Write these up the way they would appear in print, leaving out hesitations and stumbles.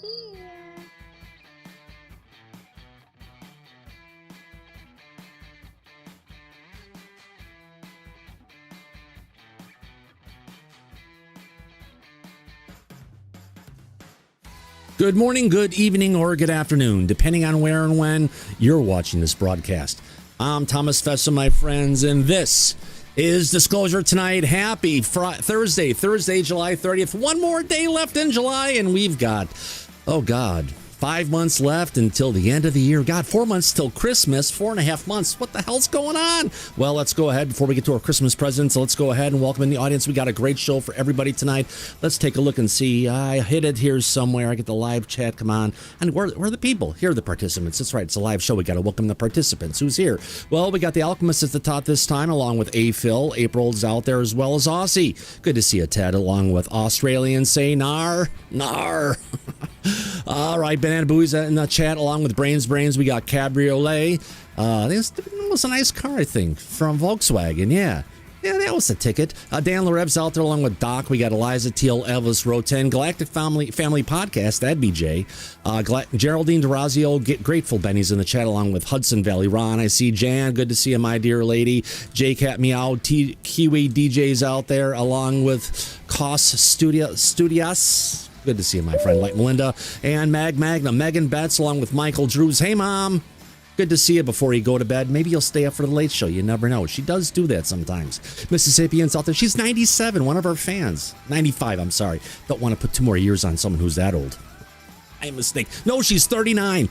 here. Good morning, good evening, or good afternoon, depending on where and when you're watching this broadcast. I'm Thomas Fessa, my friends, and this is Disclosure Tonight. Happy Thursday, July 30th. One more day left in July, and we've got, 5 months left until the end of the year. God, 4 months till Christmas, 4.5 months. What the hell's going on? Well, let's go ahead before we get to our Christmas presents. Let's go ahead and welcome in the audience. We got a great show for everybody tonight. Let's take a look and see. I hit it here somewhere. I get the live chat. Come on. And where are the people? Here are the participants. That's right. It's a live show. We got to welcome the participants. Who's here? Well, we got the Alchemist at the top this time, along with A. Phil. April's out there as well as Aussie. Good to see you, Ted, along with Australian. Say nar. All right, Banana Booey's in the chat, along with Brains. We got Cabriolet. This was a nice car, I think, from Volkswagen. Yeah, that was the ticket. Dan Larev's out there, along with Doc. We got Eliza Teal, Elvis Roten, Galactic Family Podcast. That'd be Jay. Geraldine DeRazio, Grateful Benny's in the chat, along with Hudson Valley Ron. I see Jan. Good to see you, my dear lady. J Cat Meow. Kiwi DJ's out there, along with Cos Studios. Good to see you, my friend, like Melinda. And Magna, Megan Betts, along with Michael Drews. Hey, Mom. Good to see you before you go to bed. Maybe you'll stay up for the late show. You never know. She does do that sometimes. Mississippian's out there. She's 97, one of our fans. 95, I'm sorry. Don't want to put 2 more years on someone who's that old. I mistake. No, she's 39.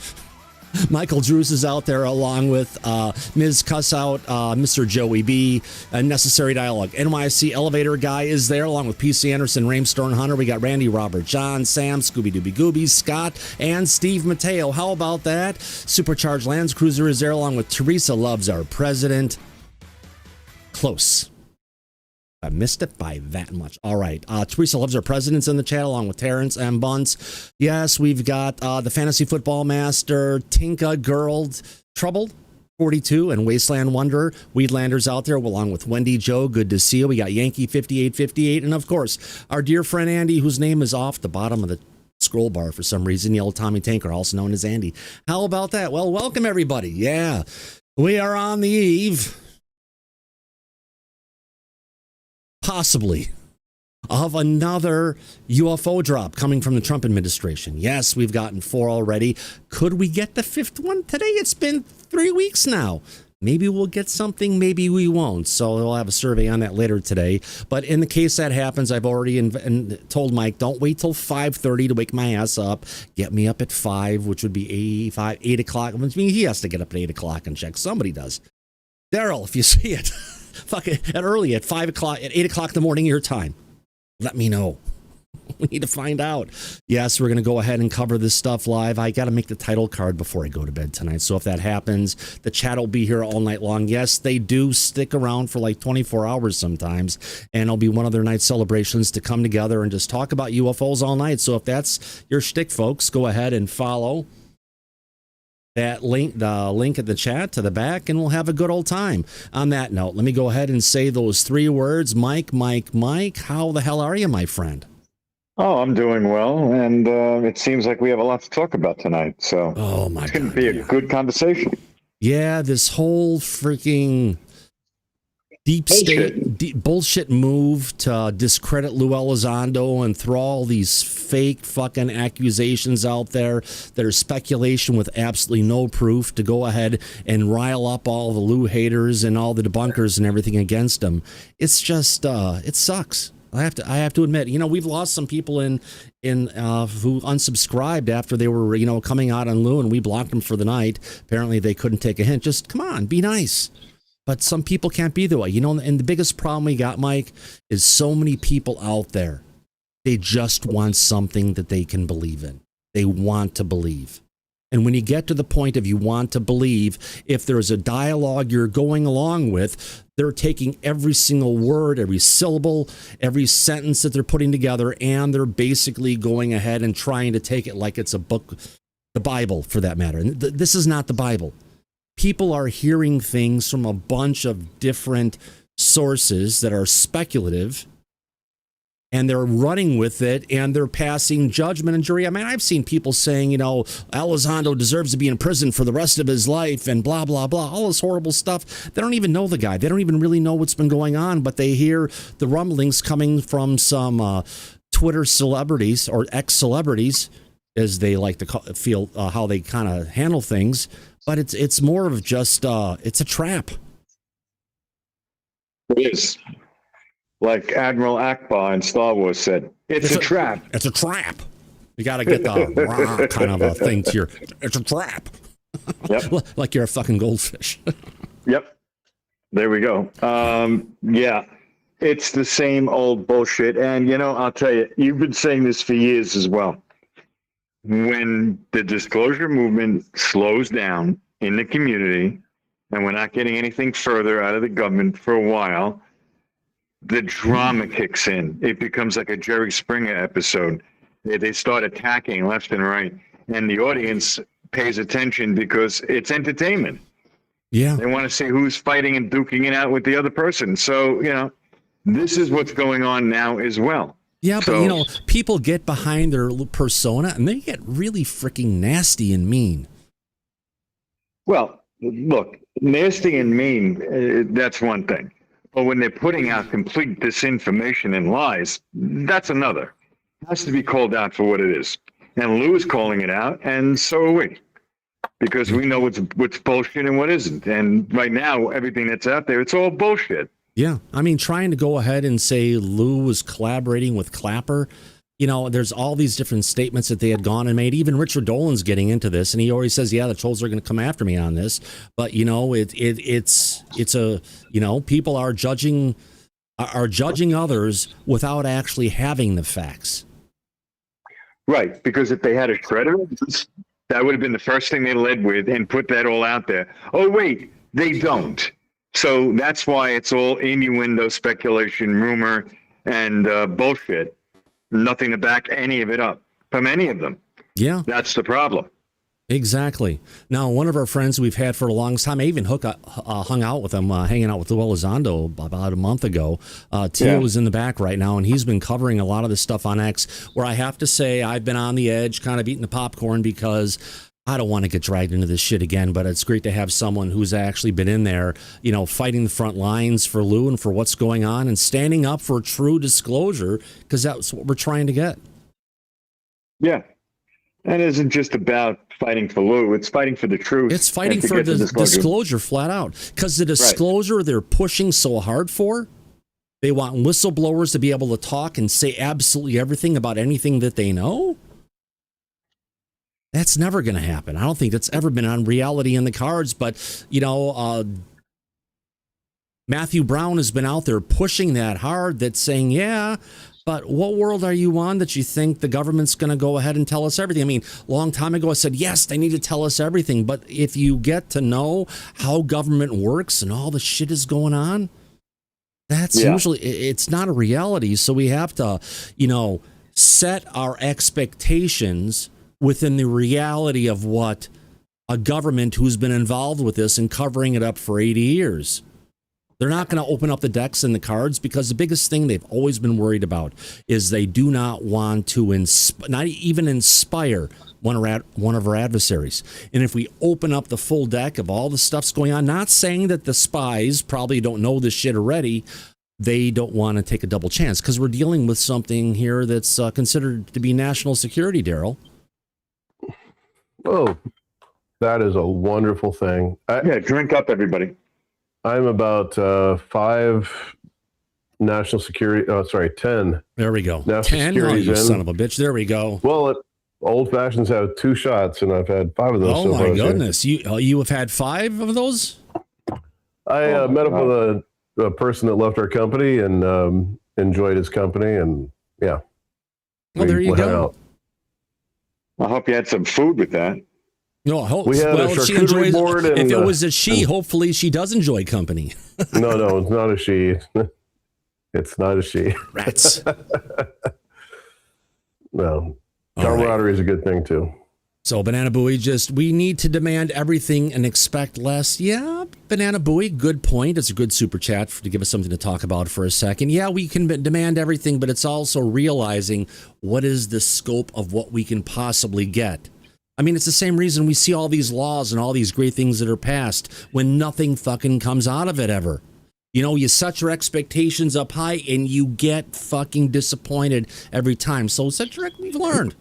Michael Drews is out there, along with Ms. Cussout, Mr. Joey B, Necessary Dialogue. NYC Elevator Guy is there, along with PC Anderson, Ramestorm Hunter. We got Randy, Robert, John, Sam, Scooby Dooby Gooby, Scott, and Steve Mateo. How about that? Supercharged Lands Cruiser is there, along with Teresa Loves Our President. Close. I missed it by that much. All right. Teresa Loves Our President's in the chat, along with Terrence M. Bunce. Yes, we've got the Fantasy Football Master, Tinka Girl, Troubled 42, and Wasteland Wonder. Weedlander's out there, along with Wendy Joe. Good to see you. We got Yankee 5858. And, of course, our dear friend Andy, whose name is off the bottom of the scroll bar for some reason, Yellow Tommy Tanker, also known as Andy. How about that? Well, welcome, everybody. Yeah, we are on the eve, possibly, of another UFO drop coming from the Trump administration. Yes, we've gotten 4 already. Could we get the 5th one today? It's been 3 weeks now. Maybe we'll get something, maybe we won't. So we'll have a survey on that later today. But in the case that happens, I've already told Mike, don't wait till 5:30 to wake my ass up. Get me up at 5, which would be 8 o'clock. I mean, he has to get up at 8 o'clock and check. Somebody does. Daryl, if you see it. Fuck it, early at 5 o'clock, at 8 o'clock in the morning, your time. Let me know. We need to find out. Yes, we're going to go ahead and cover this stuff live. I got to make the title card before I go to bed tonight. So if that happens, the chat will be here all night long. Yes, they do stick around for like 24 hours sometimes. And it'll be one of their night celebrations to come together and just talk about UFOs all night. So if that's your shtick, folks, go ahead and follow that link, the link at the chat to the back, and we'll have a good old time. On that note, let me go ahead and say those 3 words. Mike, how the hell are you, my friend? Oh, I'm doing well, and it seems like we have a lot to talk about tonight, so it's going to be a good conversation. Yeah, this whole freaking deep state bullshit move to discredit Lou Elizondo and throw all these fake fucking accusations out there that are speculation with absolutely no proof, to go ahead and rile up all the Lou haters and all the debunkers and everything against him. It's just it sucks. I have to admit, we've lost some people in who unsubscribed after they were, coming out on Lou, and we blocked them for the night. Apparently they couldn't take a hint. Just come on, be nice. But some people can't be the way, and the biggest problem we got, Mike, is so many people out there. They just want something that they can believe in. They want to believe. And when you get to the point of you want to believe, if there's a dialogue you're going along with, they're taking every single word, every syllable, every sentence that they're putting together, and they're basically going ahead and trying to take it like it's a book, the Bible for that matter. And this is not the Bible. People are hearing things from a bunch of different sources that are speculative, and they're running with it, and they're passing judgment and jury. I mean, I've seen people saying, Elizondo deserves to be in prison for the rest of his life and blah, blah, blah, all this horrible stuff. They don't even know the guy. They don't even really know what's been going on, but they hear the rumblings coming from some Twitter celebrities or ex-celebrities, as they like to feel how they kind of handle things. But it's more of just, it's a trap. It is. Like Admiral Akbar in Star Wars said, it's a trap. It's a trap. You got to get the rah kind of a thing to your, it's a trap. Yep. Like you're a fucking goldfish. Yep. There we go. Yeah, it's the same old bullshit. And, I'll tell you, you've been saying this for years as well. When the disclosure movement slows down in the community, and we're not getting anything further out of the government for a while, the drama kicks in. It becomes like a Jerry Springer episode. They start attacking left and right, and the audience pays attention because it's entertainment. Yeah. They want to see who's fighting and duking it out with the other person. So, this is what's going on now as well. Yeah, but, people get behind their persona, and they get really freaking nasty and mean. Well, look, nasty and mean, that's one thing. But when they're putting out complete disinformation and lies, that's another. It has to be called out for what it is. And Lou is calling it out, and so are we. Because we know what's bullshit and what isn't. And right now, everything that's out there, it's all bullshit. Yeah. I mean, trying to go ahead and say Lou was collaborating with Clapper, there's all these different statements that they had gone and made. Even Richard Dolan's getting into this, and he always says, yeah, the trolls are going to come after me on this. But, it's a, people are judging others without actually having the facts. Right, because if they had a shredder, that would have been the first thing they led with and put that all out there. Oh, wait, they don't. So that's why it's all innuendo, speculation, rumor, and bullshit. Nothing to back any of it up from any of them. Yeah. That's the problem. Exactly. Now, one of our friends we've had for a long time, I even hung out with him, hanging out with Elizondo about a month ago. Tio is in the back right now, and he's been covering a lot of this stuff on X, where I have to say I've been on the edge, kind of eating the popcorn, because I don't want to get dragged into this shit again, but it's great to have someone who's actually been in there, fighting the front lines for Lou and for what's going on and standing up for true disclosure, because that's what we're trying to get. Yeah. And it isn't just about fighting for Lou. It's fighting for the truth. It's fighting for the disclosure flat out. Because the disclosure they're pushing so hard for, they want whistleblowers to be able to talk and say absolutely everything about anything that they know. That's never going to happen. I don't think that's ever been on reality in the cards. But, Matthew Brown has been out there pushing that hard, that's saying, yeah, but what world are you on that you think the government's going to go ahead and tell us everything? I mean, a long time ago, I said, yes, they need to tell us everything. But if you get to know how government works and all the shit is going on, that's usually, it's not a reality. So we have to, set our expectations within the reality of what a government who's been involved with this and covering it up for 80 years. They're not going to open up the decks and the cards, because the biggest thing they've always been worried about is they do not want to not even inspire one of our adversaries. And if we open up the full deck of all the stuff's going on, not saying that the spies probably don't know this shit already, they don't want to take a double chance, because we're dealing with something here that's considered to be national security, Daryl. Oh, that is a wonderful thing. Drink up, everybody. I'm about 5 national security. 10. There we go. 10. You son of a bitch. There we go. Well, old fashions have 2 shots, and I've had 5 of those. Oh my goodness! You have had 5 of those? I met up with a person that left our company and enjoyed his company, and Well, there you go. I hope you had some food with that. No, I hope. We had a charcuterie board. And, if it was a she, hopefully she does enjoy company. No, it's not a she. It's not a she. Rats. No, camaraderie is a good thing too. So Banana Booey, we need to demand everything and expect less. Yeah, Banana Booey, good point. It's a good super chat to give us something to talk about for a second. Yeah, we can demand everything, but it's also realizing what is the scope of what we can possibly get. I mean, it's the same reason we see all these laws and all these great things that are passed when nothing fucking comes out of it ever. You know, you set your expectations up high and you get fucking disappointed every time. So we've learned.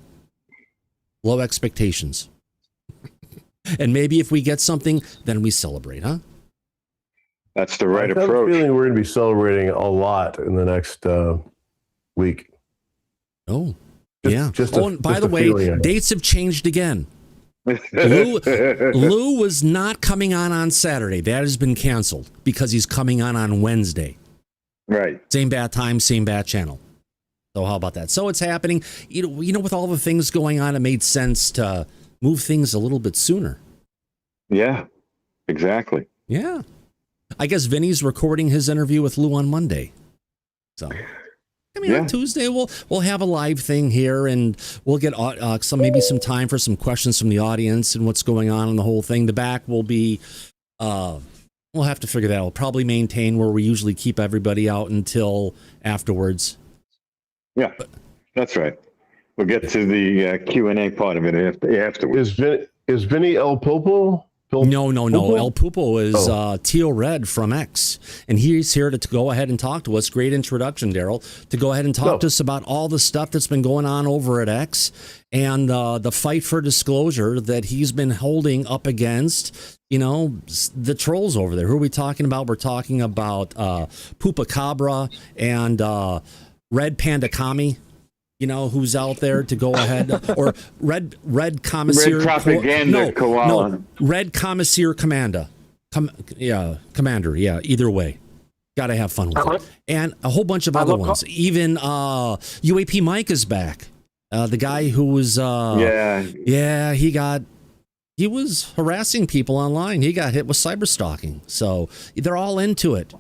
Low expectations. And maybe if we get something, then we celebrate, huh? That's the right I have approach. a feeling we're going to be celebrating a lot in the next week. Oh, yeah. And by the way, feeling. dates have changed again. Lou was not coming on Saturday. That has been canceled because he's coming on Wednesday. Right. Same bat time, same bat channel. So how about that? So it's happening. You know, with all the things going on, it made sense to move things a little bit sooner. Yeah, exactly. Yeah. I guess Vinny's recording his interview with Lou on Monday. So, I mean, on Tuesday we'll have a live thing here, and we'll get some time for some questions from the audience and what's going on in the whole thing. The back will be, we'll have to figure that out. We'll probably maintain where we usually keep everybody out until afterwards. Yeah, that's right. We'll get to the Q&A part of it afterwards. Is Vinny El Popo? No. El Pupo is Teal Red from X, and he's here to go ahead and talk to us. Great introduction, Daryl, to go ahead and talk to us about all the stuff that's been going on over at X and the fight for disclosure that he's been holding up against, you know, the trolls over there. Who are we talking about? We're talking about Pupacabra and Red Panda Kami. You know, who's out there to go ahead, or Red Commissar. Red Propaganda Koala. No, Red Commissar Commander. Commander, yeah, either way. Got to have fun with it. And a whole bunch of other ones. Even UAP Mike is back. The guy who was... he was harassing people online. He got hit with cyber stalking. So they're all into it.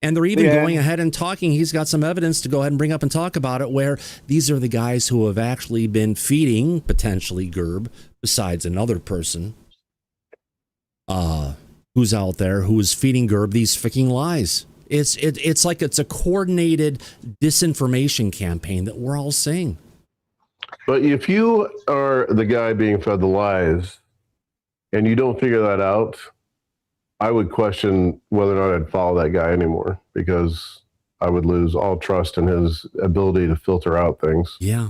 And they're even going ahead and talking. He's got some evidence to go ahead and bring up and talk about it, where these are the guys who have actually been feeding, potentially, Gerb, besides another person who's out there who is feeding Gerb these freaking lies. It's like it's a coordinated disinformation campaign that we're all seeing. But if you are the guy being fed the lies and you don't figure that out, I would question whether or not I'd follow that guy anymore, because I would lose all trust in his ability to filter out things. Yeah.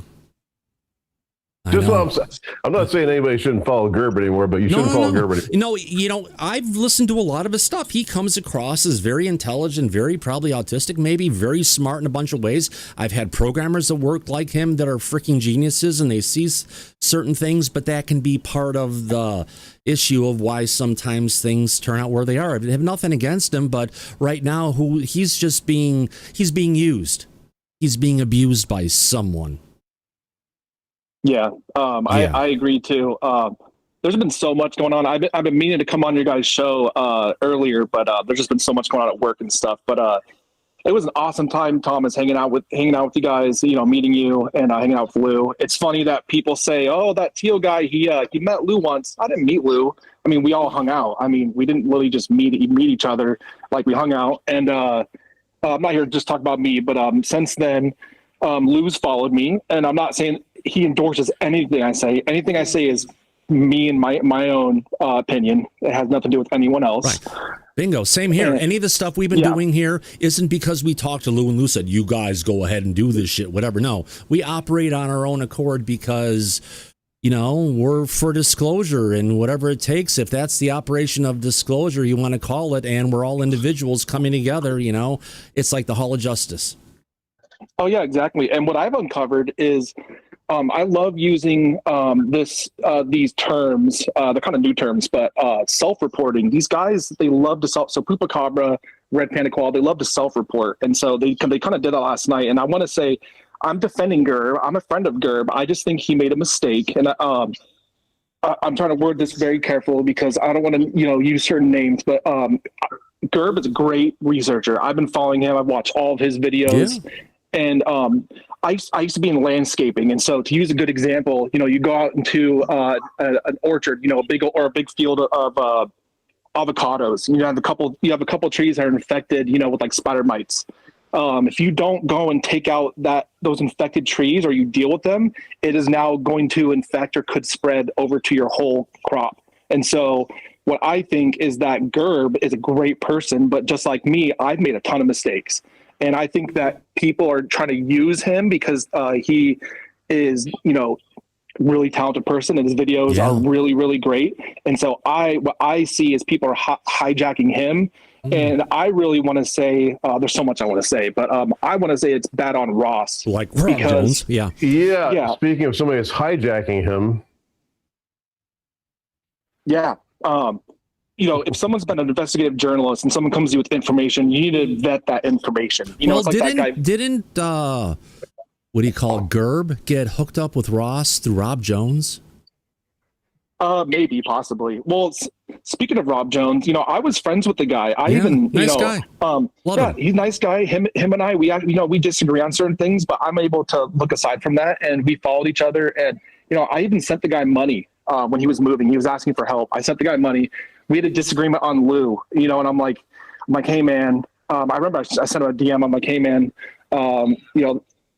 Just what I'm saying. I'm not saying anybody shouldn't follow Gerb anymore, but you shouldn't follow Gerb anymore. No, I've listened to a lot of his stuff. He comes across as very intelligent, very probably autistic, maybe very smart in a bunch of ways. I've had programmers that work like him that are freaking geniuses, and they see certain things, but that can be part of the issue of why sometimes things turn out where they are. I have nothing against him, but right now he's being used. He's being abused by someone. Yeah, I agree too. There's been so much going on. I've been meaning to come on your guys' show earlier, but there's just been so much going on at work and stuff. But it was an awesome time, Thomas, hanging out with you guys. You know, meeting you and hanging out with Lou. It's funny that people say, "Oh, that Teal guy, he met Lou once." I didn't meet Lou. I mean, we all hung out. I mean, we didn't really just meet each other. Like, we hung out. And I'm not here to just talk about me, but since then, Lou's followed me, and I'm not saying he endorses anything I say. Anything I say is me and my own opinion. It has nothing to do with anyone else. Right. Bingo. Same here. Any of the stuff we've been doing here isn't because we talked to Lou and Lou said, you guys go ahead and do this shit, whatever. No, we operate on our own accord because, you know, we're for disclosure and whatever it takes. If that's the operation of disclosure, you want to call it, and we're all individuals coming together, you know, it's like the Hall of Justice. Oh, yeah, exactly. And what I've uncovered is I love using these terms. They're kind of new terms, but self-reporting. These guys, they love to so Pupacabra, Red Panda Koala, they love to self-report. And so they kind of did that last night. And I want to say, I'm defending Gerb. I'm a friend of Gerb. I just think he made a mistake. And I'm trying to word this very carefully because I don't want to, use certain names, but Gerb is a great researcher. I've been following him. I've watched all of his videos. Yeah. And I used to be in landscaping, and so to use a good example, you go out into an orchard, a big field of avocados. You have a couple trees that are infected, with like spider mites. If you don't go and take out those infected trees, or you deal with them, it is now going to infect or could spread over to your whole crop. And so what I think is that Gerb is a great person, but just like me, I've made a ton of mistakes. And I think that people are trying to use him because he is, really talented person, and his videos are really, really great. And so what I see is people are hijacking him. And I really want to say, there's so much I want to say, but I want to say it's bad on Ross. Like Rob Jones. Yeah. Speaking of somebody that's hijacking him. Yeah. If someone's been an investigative journalist and someone comes to you with information, you need to vet that information. Well, didn't what do you call it, Gerb get hooked up with Ross through Rob Jones? Maybe, possibly. Well, speaking of Rob Jones, I was friends with the guy. Nice guy. Love him. He's a nice guy. Him and I, we disagree on certain things, but I'm able to look aside from that, and we followed each other. And I even sent the guy money when he was moving. He was asking for help. I sent the guy money. We had a disagreement on Lou, and I'm like, hey man. I remember I sent him a DM. I'm like, hey man,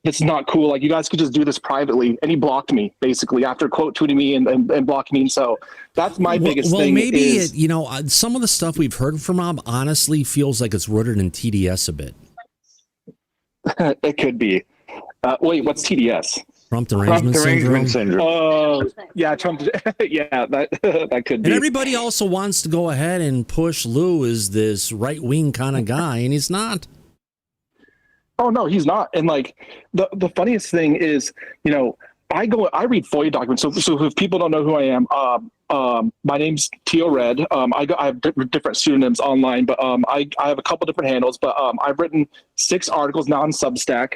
this is not cool. Like, you guys could just do this privately. And he blocked me, basically, after quote tweeting me and blocking me. And so that's my biggest thing. Well, maybe some of the stuff we've heard from Rob honestly feels like it's rooted in TDS a bit. It could be. Wait, what's TDS? Trump derangement syndrome. Oh, yeah, Trump. Yeah, that could be. And everybody also wants to go ahead and push Lou as this right-wing kind of guy, and he's not. Oh no, he's not. And like the funniest thing is, I read FOIA documents. So if people don't know who I am, my name's Tio Red. I have different pseudonyms online, but I have a couple different handles. But I've written 6 articles now on Substack.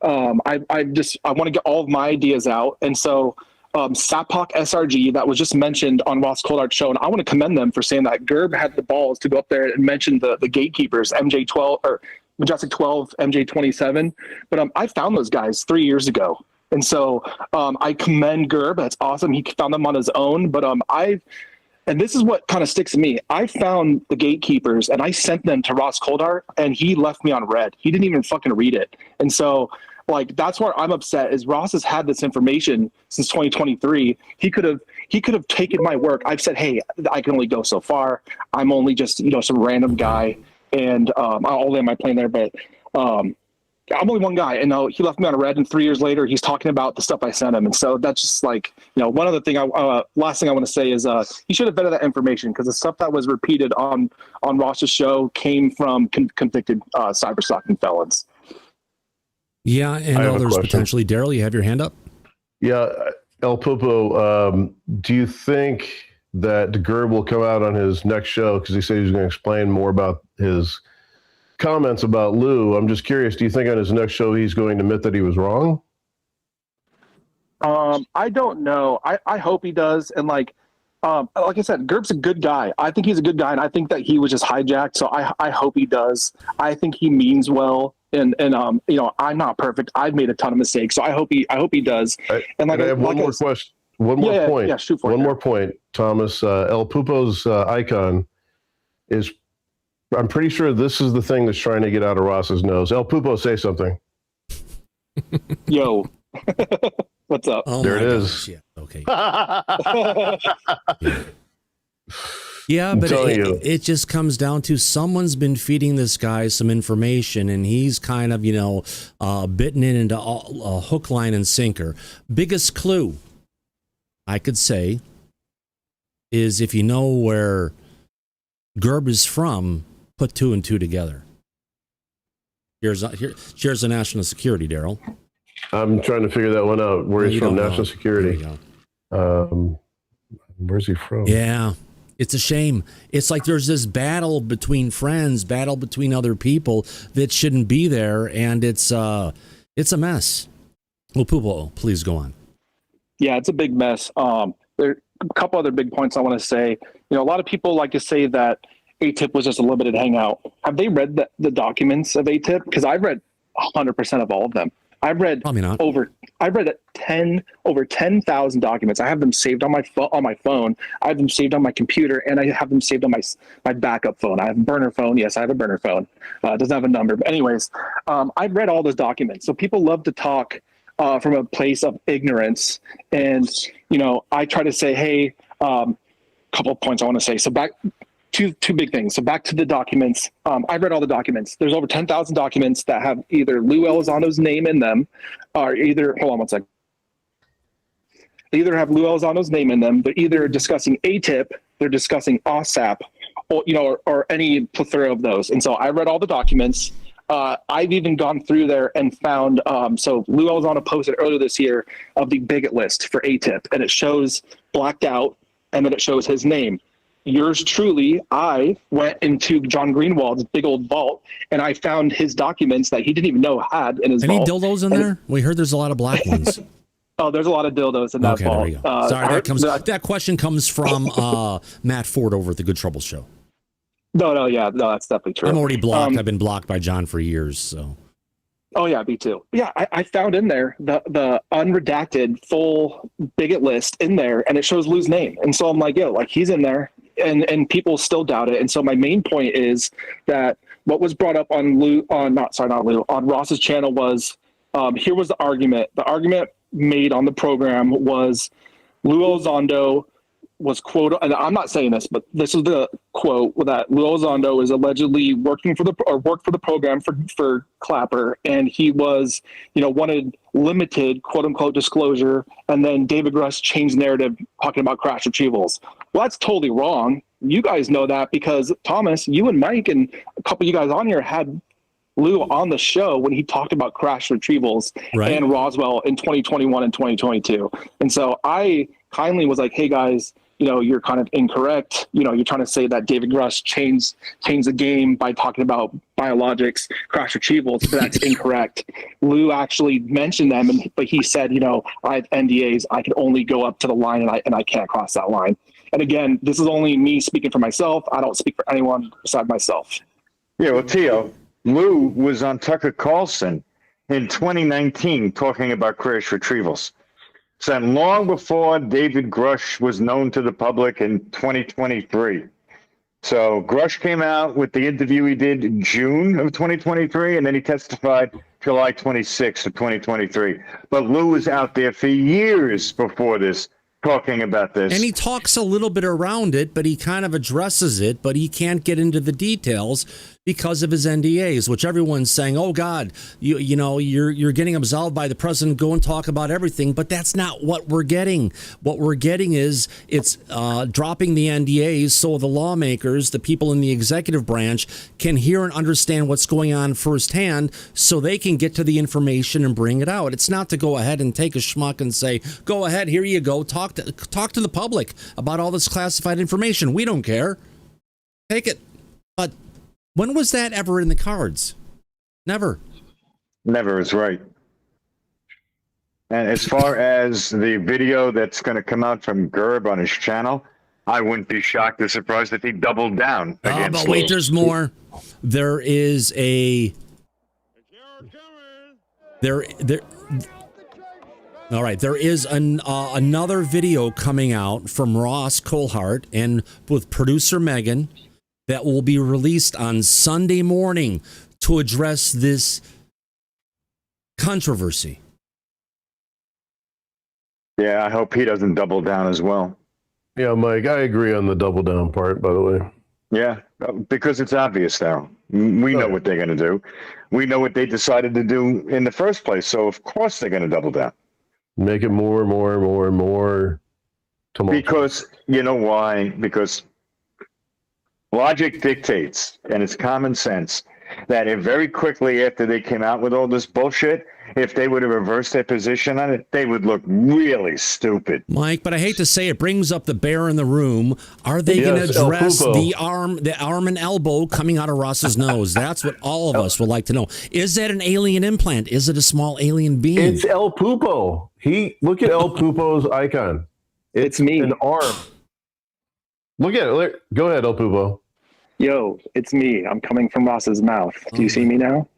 I want to get all of my ideas out, and so Sapak SRG, that was just mentioned on Ross Coldart's show, and I want to commend them for saying that Gerb had the balls to go up there and mention the gatekeepers, MJ12 or Majestic 12, MJ27. But I found those guys 3 years ago. And so I commend Gerb. That's awesome. He found them on his own. But and this is what kind of sticks to me. I found the gatekeepers and I sent them to Ross Coldart, and he left me on red. He didn't even fucking read it. And so that's where I'm upset is Ross has had this information since 2023. He could have taken my work. I've said, hey, I can only go so far. I'm only just, some random guy. And I'll land my plane there, but I'm only one guy, and he left me on a red. And 3 years later, he's talking about the stuff I sent him, and so that's just one other thing. Last thing I want to say is he should have vetted that information, because the stuff that was repeated on Ross's show came from convicted cyber stalking felons. Yeah, and others potentially. Daryl, you have your hand up. Yeah, El Popo, do you think that Gerb will come out on his next show, because he said he's going to explain more about his comments about Lou? I'm just curious, do you think on his next show he's going to admit that he was wrong? I don't know. I hope he does. And like I said, Gerb's a good guy. I think he's a good guy, and I think that he was just hijacked. So I hope he does. I think he means well. And I'm not perfect. I've made a ton of mistakes. So I hope he does. And I have one more question. One more point. Yeah, shoot for it. One more point, Thomas. El Pupo's icon is, I'm pretty sure this is the thing that's trying to get out of Ross's nose. El Pupo, say something. Yo. What's up? Oh, there it is. Yeah. Okay. Yeah, but it just comes down to someone's been feeding this guy some information, and he's kind of, bitten it into a hook, line, and sinker. Biggest clue I could say is, if you know where Gerb is from, put 2 and 2 together. Here's a national security, Daryl. I'm trying to figure that one out. Where he's from, national security. Where's he from? Yeah, it's a shame. It's like there's this battle between friends, battle between other people that shouldn't be there, and it's a mess. Well, Pupo, please go on. Yeah, it's a big mess. There are a couple other big points I want to say. A lot of people like to say that ATIP was just a limited hangout. Have they read the documents of ATIP? Because I've read 100% of all of them. I've read Probably not. over 10,000 documents. I have them saved on my phone. I have them saved on my computer, and I have them saved on my backup phone. I have a burner phone. Yes, I have a burner phone. It doesn't have a number, but anyways, I've read all those documents. So people love to talk from a place of ignorance, and I try to say, hey, couple of points I want to say. So back. Two big things. So back to the documents. I've read all the documents. There's over 10,000 documents that have either Lou Elizondo's name in them, or hold on one second. They either have Lou Elizondo's name in them, but either discussing ATIP, they're discussing OSAP, or any plethora of those. And so I read all the documents. I've even gone through there and found, so Lou Elizondo posted earlier this year of the bigot list for ATIP, and it shows blacked out, and then it shows his name. Yours truly, I went into John Greenwald's big old vault, and I found his documents that he didn't even know had in his vault. Any dildos in there? We heard there's a lot of black ones. Oh, there's a lot of dildos in that vault. There you go. Sorry, that question comes from Matt Ford over at the Good Trouble Show. No, that's definitely true. I'm already blocked. I've been blocked by John for years, so. Oh yeah, me too. Yeah, I found in there the unredacted full bigot list in there, and it shows Lou's name, and so I'm like, yo, like he's in there. And people still doubt it. And so my main point is that what was brought up on on Ross's channel was, here was the argument. The argument made on the program was Lou Elizondo was quote, and I'm not saying this, but this is the quote, that Lou Elizondo is allegedly worked for the program for Clapper, and he was, wanted limited quote unquote disclosure, and then David Grush changed narrative talking about crash retrievals. Well, that's totally wrong. You guys know that because Thomas, you and Mike and a couple of you guys on here had Lou on the show when he talked about crash retrievals and Roswell in 2021 and 2022. And so I kindly was like, hey guys, you're kind of incorrect. You're trying to say that David Grush changed the game by talking about biologics, crash retrievals, but that's incorrect. Lou actually mentioned them, but he said, I have NDAs. I can only go up to the line, and I can't cross that line. And again, this is only me speaking for myself. I don't speak for anyone besides myself. Yeah, well, Tio, Lou was on Tucker Carlson in 2019 talking about crash retrievals. So long before David Grush was known to the public in 2023. So Grush came out with the interview he did in June of 2023, and then he testified July 26th of 2023. But Lou was out there for years before this, talking about this. And he talks a little bit around it, but he kind of addresses it, but he can't get into the details because of his NDAs, which everyone's saying, oh God, you're getting absolved by the president, go and talk about everything, but that's not what we're getting. What we're getting is it's dropping the NDAs so the lawmakers, the people in the executive branch, can hear and understand what's going on firsthand so they can get to the information and bring it out. It's not to go ahead and take a schmuck and say, go ahead, here you go, talk to the public about all this classified information. We don't care. Take it. But when was that ever in the cards? Never. Never is right. And as far as the video that's going to come out from Gerb on his channel, I wouldn't be shocked or surprised if he doubled down against but wait, Lou. there's more. There is a... All right, there is another video coming out from Ross Colhart and with producer Megan that will be released on Sunday morning to address this controversy. Yeah, I hope he doesn't double down as well. Yeah, Mike, I agree on the double down part, by the way. Yeah, because it's obvious now. We know what they're going to do. We know what they decided to do in the first place, so of course they're going to double down. Make it more tumultuous. Because, you know why? Because logic dictates, and it's common sense, that if very quickly after they came out with all this bullshit, if they would have reversed their position on it, they would look really stupid. Mike, but I hate to say it brings up the bear in the room. Are they going to address the arm and elbow coming out of Ross's nose? That's what all of us would like to know. Is that an alien implant? Is it a small alien being? It's El Pupo. Look at El Pupo's icon. It's me. An arm. Look at it. Go ahead, El Pupo. Yo, it's me. I'm coming from Ross's mouth. Do you see me now?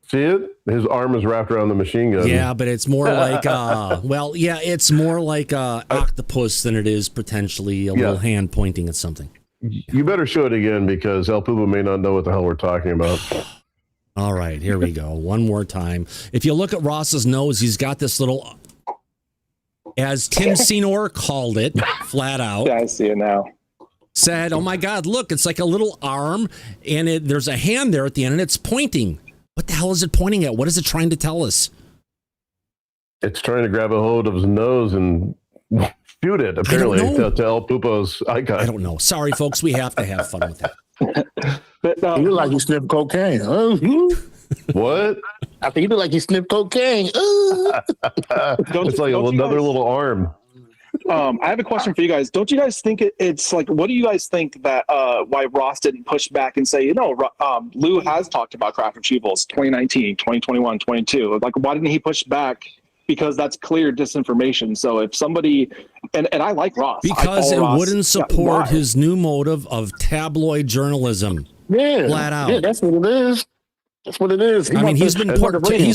See it? His arm is wrapped around the machine gun. Yeah, but it's more like, it's more like octopus than it is potentially a little hand pointing at something. You better show it again because El Pupo may not know what the hell we're talking about. All right, here we go. One more time. If you look at Ross's nose, he's got this little, as Tim Senor called it, flat out. Yeah, I see it now. Said, oh my God, look, it's like a little arm, and there's a hand there at the end, and it's pointing. What the hell is it pointing at? What is it trying to tell us? It's trying to grab a hold of his nose and shoot it, apparently, to El Pupo's icon. I don't know. Sorry, folks. We have to have fun with that. But, you look like you sniffed cocaine. What? I think you look like you sniffed cocaine. It's like another little arm. I have a question for you guys. Don't you guys think it's like, what do you guys think that why Ross didn't push back and say, Lou has talked about craft retrievals 2019, 2021, 22. Like, why didn't he push back? Because that's clear disinformation. So if somebody, and I like Ross. Because it wouldn't support his new motive of tabloid journalism. Yeah. Flat out. Yeah, that's what it is. That's what it is. He's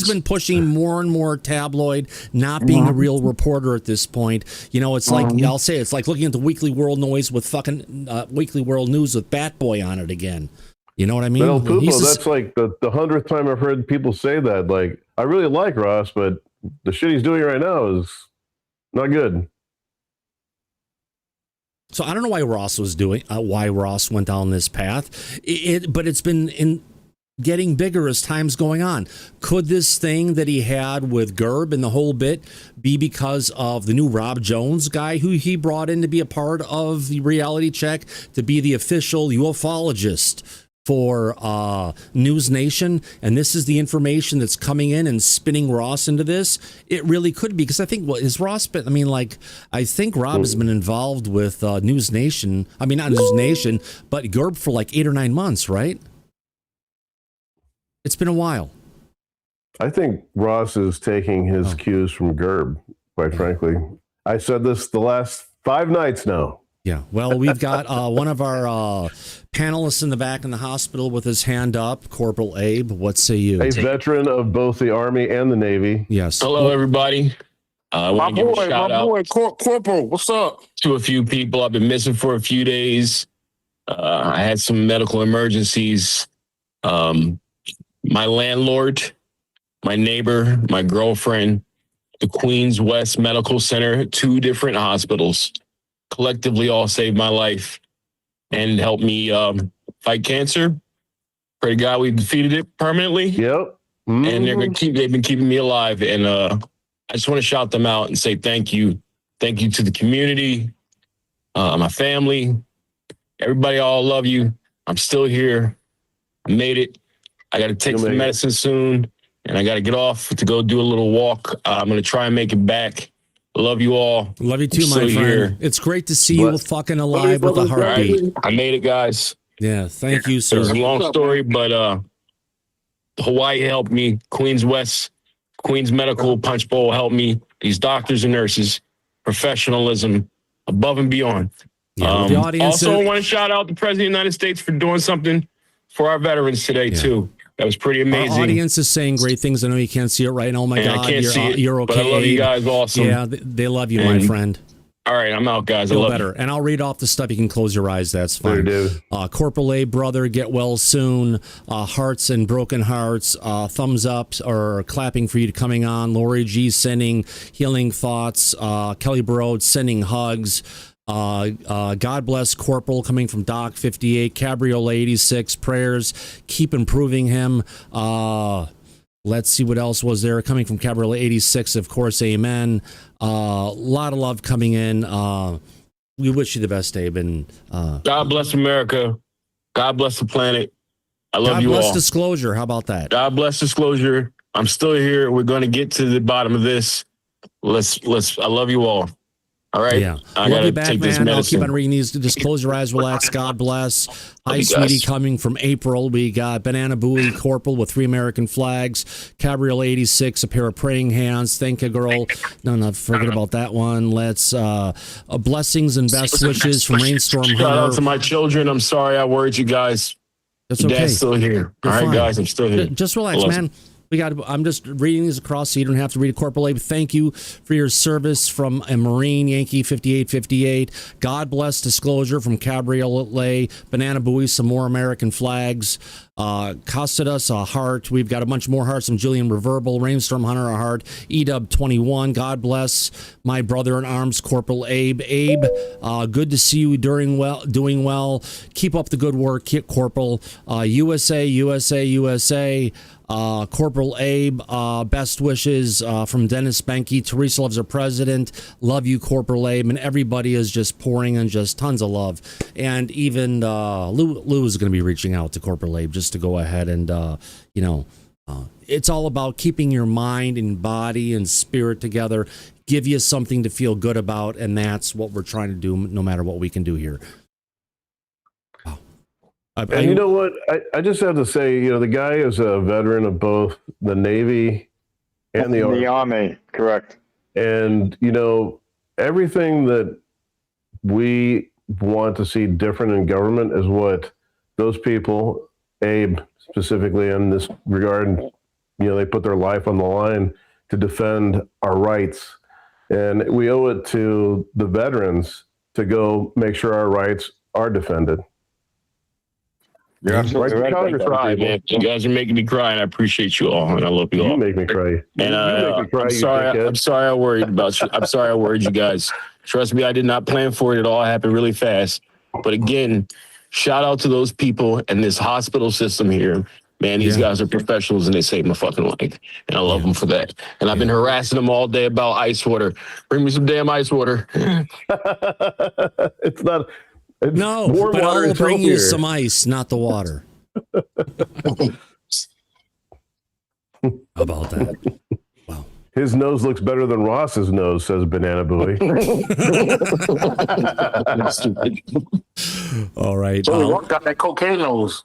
been pushing more and more tabloid, not being a real reporter at this point. It's like, I'll say it's like looking at the Weekly World Noise with fucking Weekly World News with Bat Boy on it again. You know what I mean? But El Pupo, that's like the 100th time I've heard people say that. Like, I really like Ross, but the shit he's doing right now is not good. So I don't know why Ross went down this path. But it's been getting bigger as time's going on. Could this thing that he had with Gerb and the whole bit be because of the new Rob Jones guy who he brought in to be a part of the reality check, to be the official ufologist for News Nation? And this is the information that's coming in and spinning Ross into this. It really could be, because I think I think Rob has been involved with News Nation. I mean, not News Nation, but Gerb for like 8 or 9 months, right? It's been a while. I think Ross is taking his cues from Gerb, quite frankly. I said this the last 5 nights now. Yeah. Well, we've got one of our panelists in the back in the hospital with his hand up, Corporal Abe. What say you? A veteran of both the Army and the Navy. Yes. Hello, everybody. I want to give a shout out. Corporal, what's up? To a few people. I've been missing for a few days. I had some medical emergencies. My landlord, my neighbor, my girlfriend, the Queens West Medical Center, 2 different hospitals, collectively all saved my life and helped me fight cancer. Pray to God we defeated it permanently. Yep. And they've been keeping me alive. And I just want to shout them out and say thank you. Thank you to the community, my family, everybody. All love you. I'm still here. I made it. I got to take some medicine soon, and I got to get off to go do a little walk. I'm going to try and make it back. Love you all. Love you too, my friend. Here. It's great to see you fucking alive with a heartbeat. Right. I made it, guys. Yeah, thank you, sir. It was a long story, but Hawaii helped me. Queens West, Queens Medical Punch Bowl helped me. These doctors and nurses, professionalism, above and beyond. Yeah, the audience also, I want to shout out the President of the United States for doing something for our veterans today, too. That was pretty amazing. Our audience is saying great things. I know you can't see it right now. Oh, my God. I can't see it, you're okay. But I love you guys. Awesome. Yeah, they love you, my friend. All right, I'm out, guys. I Feel love better. you. And I'll read off the stuff. You can close your eyes. That's fine. Corporal A, brother, get well soon. Hearts and broken hearts. Thumbs up or clapping for you coming on. Lori G sending healing thoughts. Kelly Barode sending hugs. God bless Corporal coming from Doc 58. Cabriolet 86. Prayers. Keep improving him. Let's see what else was there coming from Cabriolet 86. Of course, amen. A lot of love coming in. We wish you the best, Abe. And God bless America. God bless the planet. I love you all. God bless Disclosure. How about that? God bless Disclosure. I'm still here. We're going to get to the bottom of this. I love you all. All right. Yeah. I love you gotta back, take this man. I'll medicine. keep on reading these. Just close your eyes, relax. God bless. Hi, sweetie, coming from April. We got Banana Bowie Corporal with 3 American flags. Cabriolet 86, a pair of praying hands. Thank you, girl. No, forget about that one. Let's blessings and best wishes from Rainstorm Hunter. Shout out to my children. I'm sorry I worried you guys. That's okay. Dad's still here. You're all right, fine. guys, I'm still here. Just relax, man. I'm just reading these across so you don't have to read it. Corporal Abe, thank you for your service from a Marine Yankee 5858. God bless Disclosure from Cabriolet. Banana Buoy, some more American flags. Costed us a heart. We've got a bunch more hearts from Julian Reverbal, Rainstorm Hunter, a heart. EW 21. God bless my brother in arms, Corporal Abe. Abe, good to see you doing well. Keep up the good work, Corporal. USA, USA, USA. Corporal Abe, best wishes from Dennis Benke. Teresa loves her president. Love you, Corporal Abe. And everybody is just pouring in just tons of love. And even Lou is going to be reaching out to Corporal Abe just to go ahead and, it's all about keeping your mind and body and spirit together, give you something to feel good about. And that's what we're trying to do no matter what we can do here. And you know what? I just have to say, the guy is a veteran of both the Navy and the Army. The Army, correct. And, everything that we want to see different in government is what those people, Abe specifically in this regard, they put their life on the line to defend our rights. And we owe it to the veterans to go make sure our rights are defended. You're absolutely right. Man. You guys are making me cry, and I appreciate you all, and I love you all. You make me cry. And I'm sorry I worried about you. I'm sorry I worried you guys. Trust me, I did not plan for it at all. It happened really fast. But again, shout out to those people and this hospital system here. Man, these guys are professionals, and they saved my fucking life. And I love them for that. And I've been harassing them all day about ice water. Bring me some damn ice water. It's not... No, but I'll bring you some ice, not the water. How about that? Wow. His nose looks better than Ross's nose, says Banana Buoy. All right. So Ross got that cocaine nose.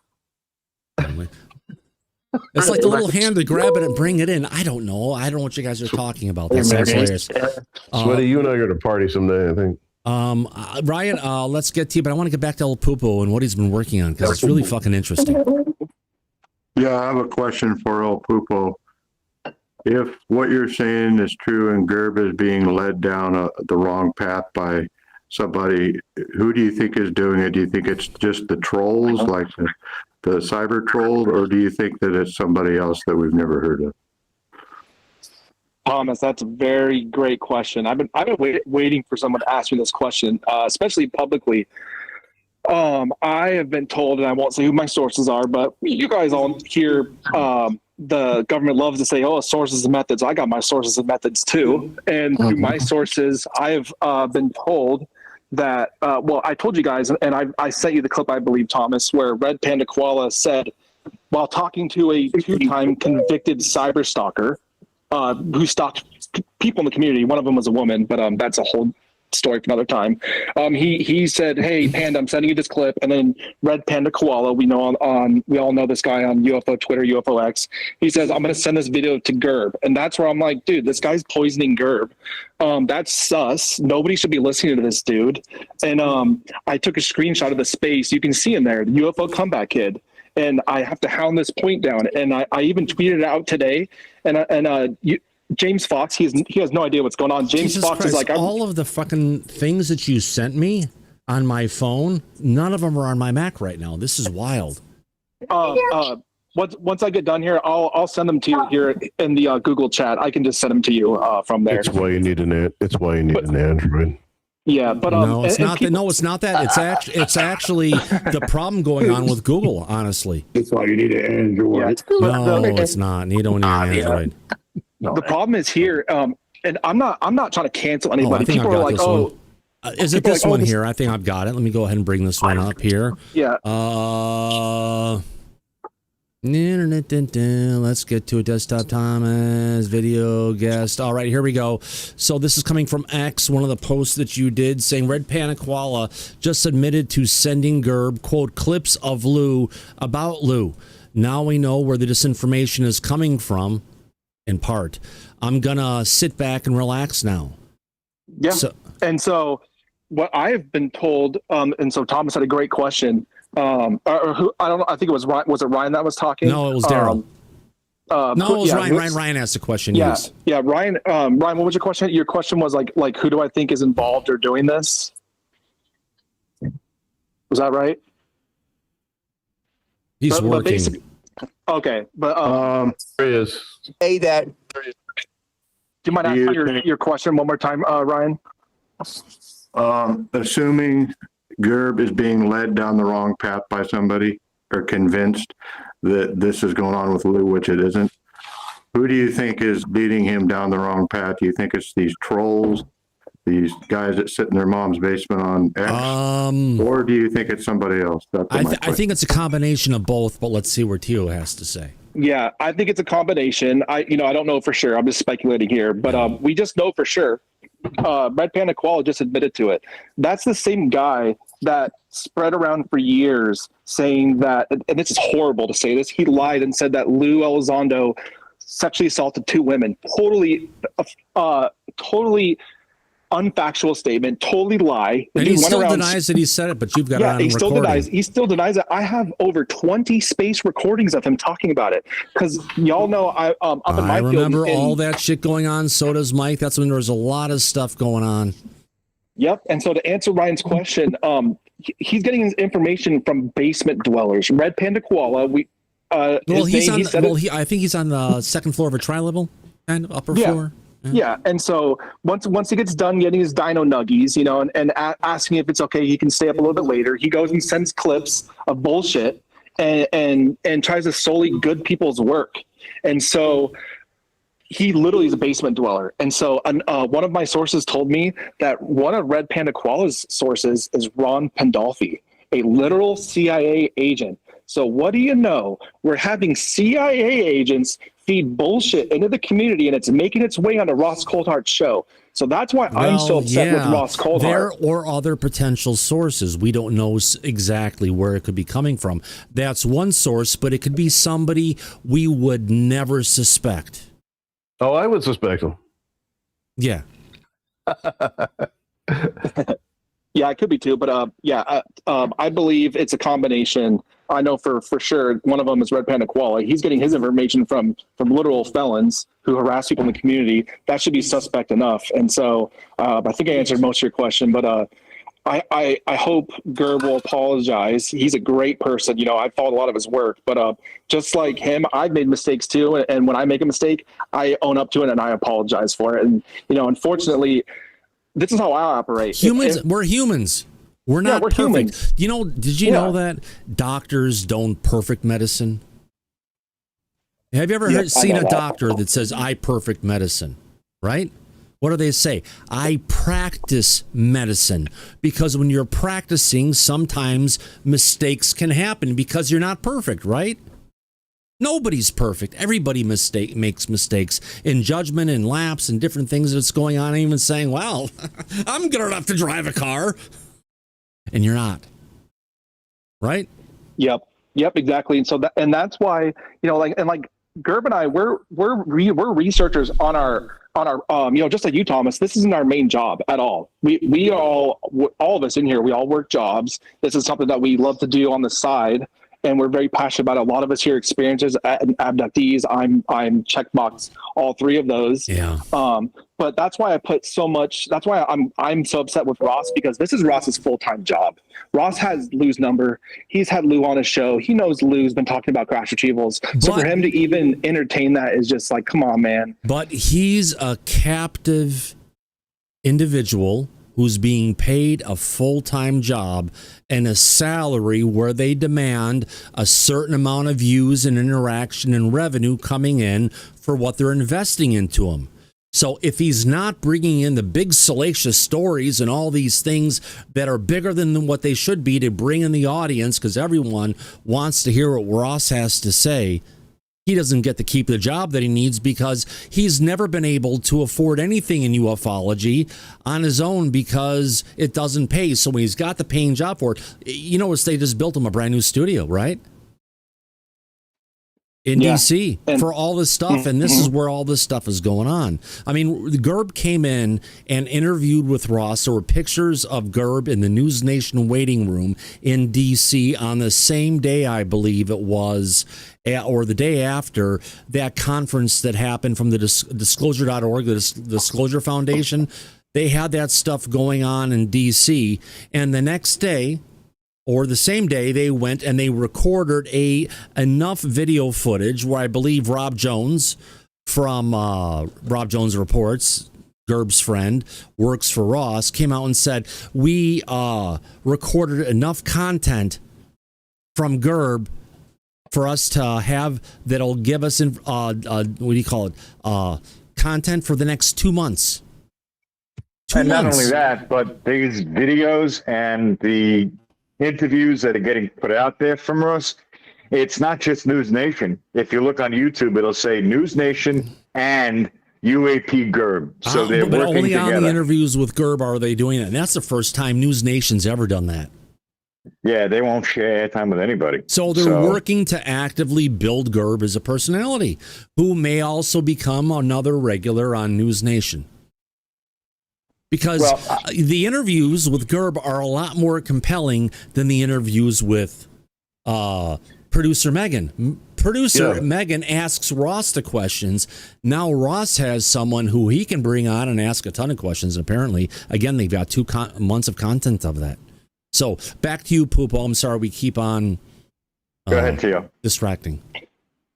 It's like the little hand to grab it and bring it in. I don't know. I don't know what you guys are talking about. That sounds hilarious. Sweaty, you and I are going to party someday, I think. Ryan, let's get to you, but I want to get back to El Pupo and what he's been working on because it's really fucking interesting. Yeah, I have a question for El Pupo. If what you're saying is true and Gerb is being led down the wrong path by somebody, who do you think is doing it? Do you think it's just the trolls, like the cyber trolls, or do you think that it's somebody else that we've never heard of? Thomas, that's a very great question. I've been waiting for someone to ask me this question, especially publicly. I have been told, and I won't say who my sources are, but you guys all hear the government loves to say, "Oh, sources and methods." I got my sources and methods too, and through my sources, I have been told that. Well, I told you guys, and I sent you the clip, I believe, Thomas, where Red Panda Koala said, while talking to a two-time convicted cyber stalker. Who stalked people in the community. One of them was a woman, but that's a whole story for another time. He said, "Hey, Panda, I'm sending you this clip." And then Red Panda Koala, we all know this guy on UFO Twitter, UFO X. He says, "I'm going to send this video to Gerb," and that's where I'm like, dude, this guy's poisoning Gerb. That's sus. Nobody should be listening to this dude. And I took a screenshot of the space. You can see him there, the UFO comeback kid. And I have to hound this point down. And I even tweeted it out today. And James Fox, he has no idea what's going on. James Jesus Fox Christ, is like, all of the fucking things that you sent me on my phone, none of them are on my Mac right now. This is wild. Once I get done here, I'll send them to you here in the Google chat. I can just send them to you from there. It's why you need an Android. Yeah, but no, it's not that. No, it's not that. It's actually the problem going on with Google. Honestly, That's why you need an Android. no, it's not. You don't need an Android. The problem is here, and I'm not trying to cancel anybody. I think People I've are got like, this "Oh, one. Is it this one here? I think I've got it. Let me go ahead and bring this one up here. Yeah. Let's get to a desktop, Thomas. Video guest. All right, here we go. So this is coming from X, one of the posts that you did, saying Red Panda Koala just admitted to sending Gerb, quote, clips of Lou about Lou. Now we know where the disinformation is coming from, in part. I'm going to sit back and relax now. Yeah. So what I have been told, and so Thomas had a great question. Or who, I don't know. I think it was Ryan. Was it Ryan that was talking? No, it was Daryl. No, it was yeah, Ryan. Ryan asked a question. Yeah, Yes. yeah, Ryan. Ryan, what was your question? Your question was like who do I think is involved or doing this? Was that right? He's working. Okay, but There he is. Say that. do you mind asking your question one more time, Ryan? Assuming Gerb is being led down the wrong path by somebody or convinced that this is going on with Lou, which it isn't, who do you think is leading him down the wrong path? Do you think it's these trolls, these guys that sit in their mom's basement on X, or do you think it's somebody else? I think it's a combination of both, but let's see what Tio has to say. Yeah, I think it's a combination. I don't know for sure. I'm just speculating here, but we just know for sure. Red Panda Koala just admitted to it. That's the same guy that spread around for years saying that, and this is horrible to say this, he lied and said that Lou Elizondo sexually assaulted 2 women. Totally unfactual statement, totally lie. And he still denies that he said it, but you've got it on recording. He still denies it. I have over 20 space recordings of him talking about it because y'all know up in my field. I remember all that shit going on. So does Mike. That's when there was a lot of stuff going on. Yep. And so to answer Ryan's question, he's getting his information from basement dwellers. Red Panda Koala. I think he's on the second floor of a tri-level and upper floor. Yeah, and so once he gets done getting his dino nuggies, and asking if it's okay, he can stay up a little bit later. He goes and sends clips of bullshit and tries to sully good people's work. And so he literally is a basement dweller. And so one of my sources told me that one of Red Panda Koala's sources is Ron Pandolfi, a literal CIA agent. So what do you know? We're having CIA agents feed bullshit into the community, and it's making its way onto Ross Coulthart's show. So that's why I'm so upset with Ross Coulthart. There or other potential sources. We don't know exactly where it could be coming from. That's one source, but it could be somebody we would never suspect. Oh, I would suspect him. Yeah. Yeah, it could be too, but I believe it's a combination. I know for sure one of them is Red Panda Koala. He's getting his information from literal felons who harass people in the community. That should be suspect enough. And so I think I answered most of your question, but I hope Gerb will apologize. He's a great person. I followed a lot of his work, but just like him, I've made mistakes too. And when I make a mistake, I own up to it and I apologize for it. And, unfortunately, this is how I operate. We're humans. We're not perfect. Humans. Did you know that doctors don't perfect medicine? Have you ever seen a doctor that says, I perfect medicine, right? What do they say? I practice medicine. Because when you're practicing, sometimes mistakes can happen because you're not perfect, right? Nobody's perfect. Everybody makes mistakes in judgment and lapse and different things that's going on. Even saying, well, I'm good enough to drive a car. And you're not. Right? Yep, exactly. And so that's why, like Gerb and I, we're researchers on our just like you, Thomas, this isn't our main job at all. We all of us in here, we all work jobs. This is something that we love to do on the side. And we're very passionate about it. A lot of us here experiences abductees. I'm checkbox all 3 of those. Yeah. But that's why I put so much. That's why I'm so upset with Ross, because this is Ross's full-time job. Ross has Lou's number. He's had Lou on his show. He knows Lou's been talking about crash retrievals. So for him to even entertain that is just like, come on, man. But he's a captive individual who's being paid a full-time job and a salary where they demand a certain amount of views and interaction and revenue coming in for what they're investing into him. So if he's not bringing in the big salacious stories and all these things that are bigger than what they should be to bring in the audience, because everyone wants to hear what Ross has to say, he doesn't get to keep the job that he needs because he's never been able to afford anything in ufology on his own because it doesn't pay. So when he's got the paying job for it, they just built him a brand new studio, right? in DC for all this stuff. And this is where all this stuff is going on. I mean, Gerb came in and interviewed with Ross. There were pictures of Gerb in the News Nation waiting room in DC on the same day, I believe it was, or the day after that conference that happened from the disclosure.org, the Disclosure Foundation. They had that stuff going on in DC. And the next day, or the same day, they went and they recorded enough video footage where I believe Rob Jones from Rob Jones Reports, Gerb's friend, works for Ross, came out and said, we recorded enough content from Gerb for us to have that'll give us, content for the next 2 months. And not only that, but these videos and the interviews that are getting put out there from us, it's not just News Nation. If you look on YouTube, it'll say News Nation and UAP-Gerb. So they're but working only together. on the interviews with Gerb are they doing that. And that's the first time News Nation's ever done that. Yeah, they won't share airtime with anybody. So they're working to actively build Gerb as a personality who may also become another regular on News Nation. Because the interviews with Gerb are a lot more compelling than the interviews with producer Megan. Megan asks Ross the questions. Now Ross has someone who he can bring on and ask a ton of questions. Apparently, again, they've got 2 months of content of that. So back to you, Poopo. I'm sorry we keep on Go ahead, Theo. distracting.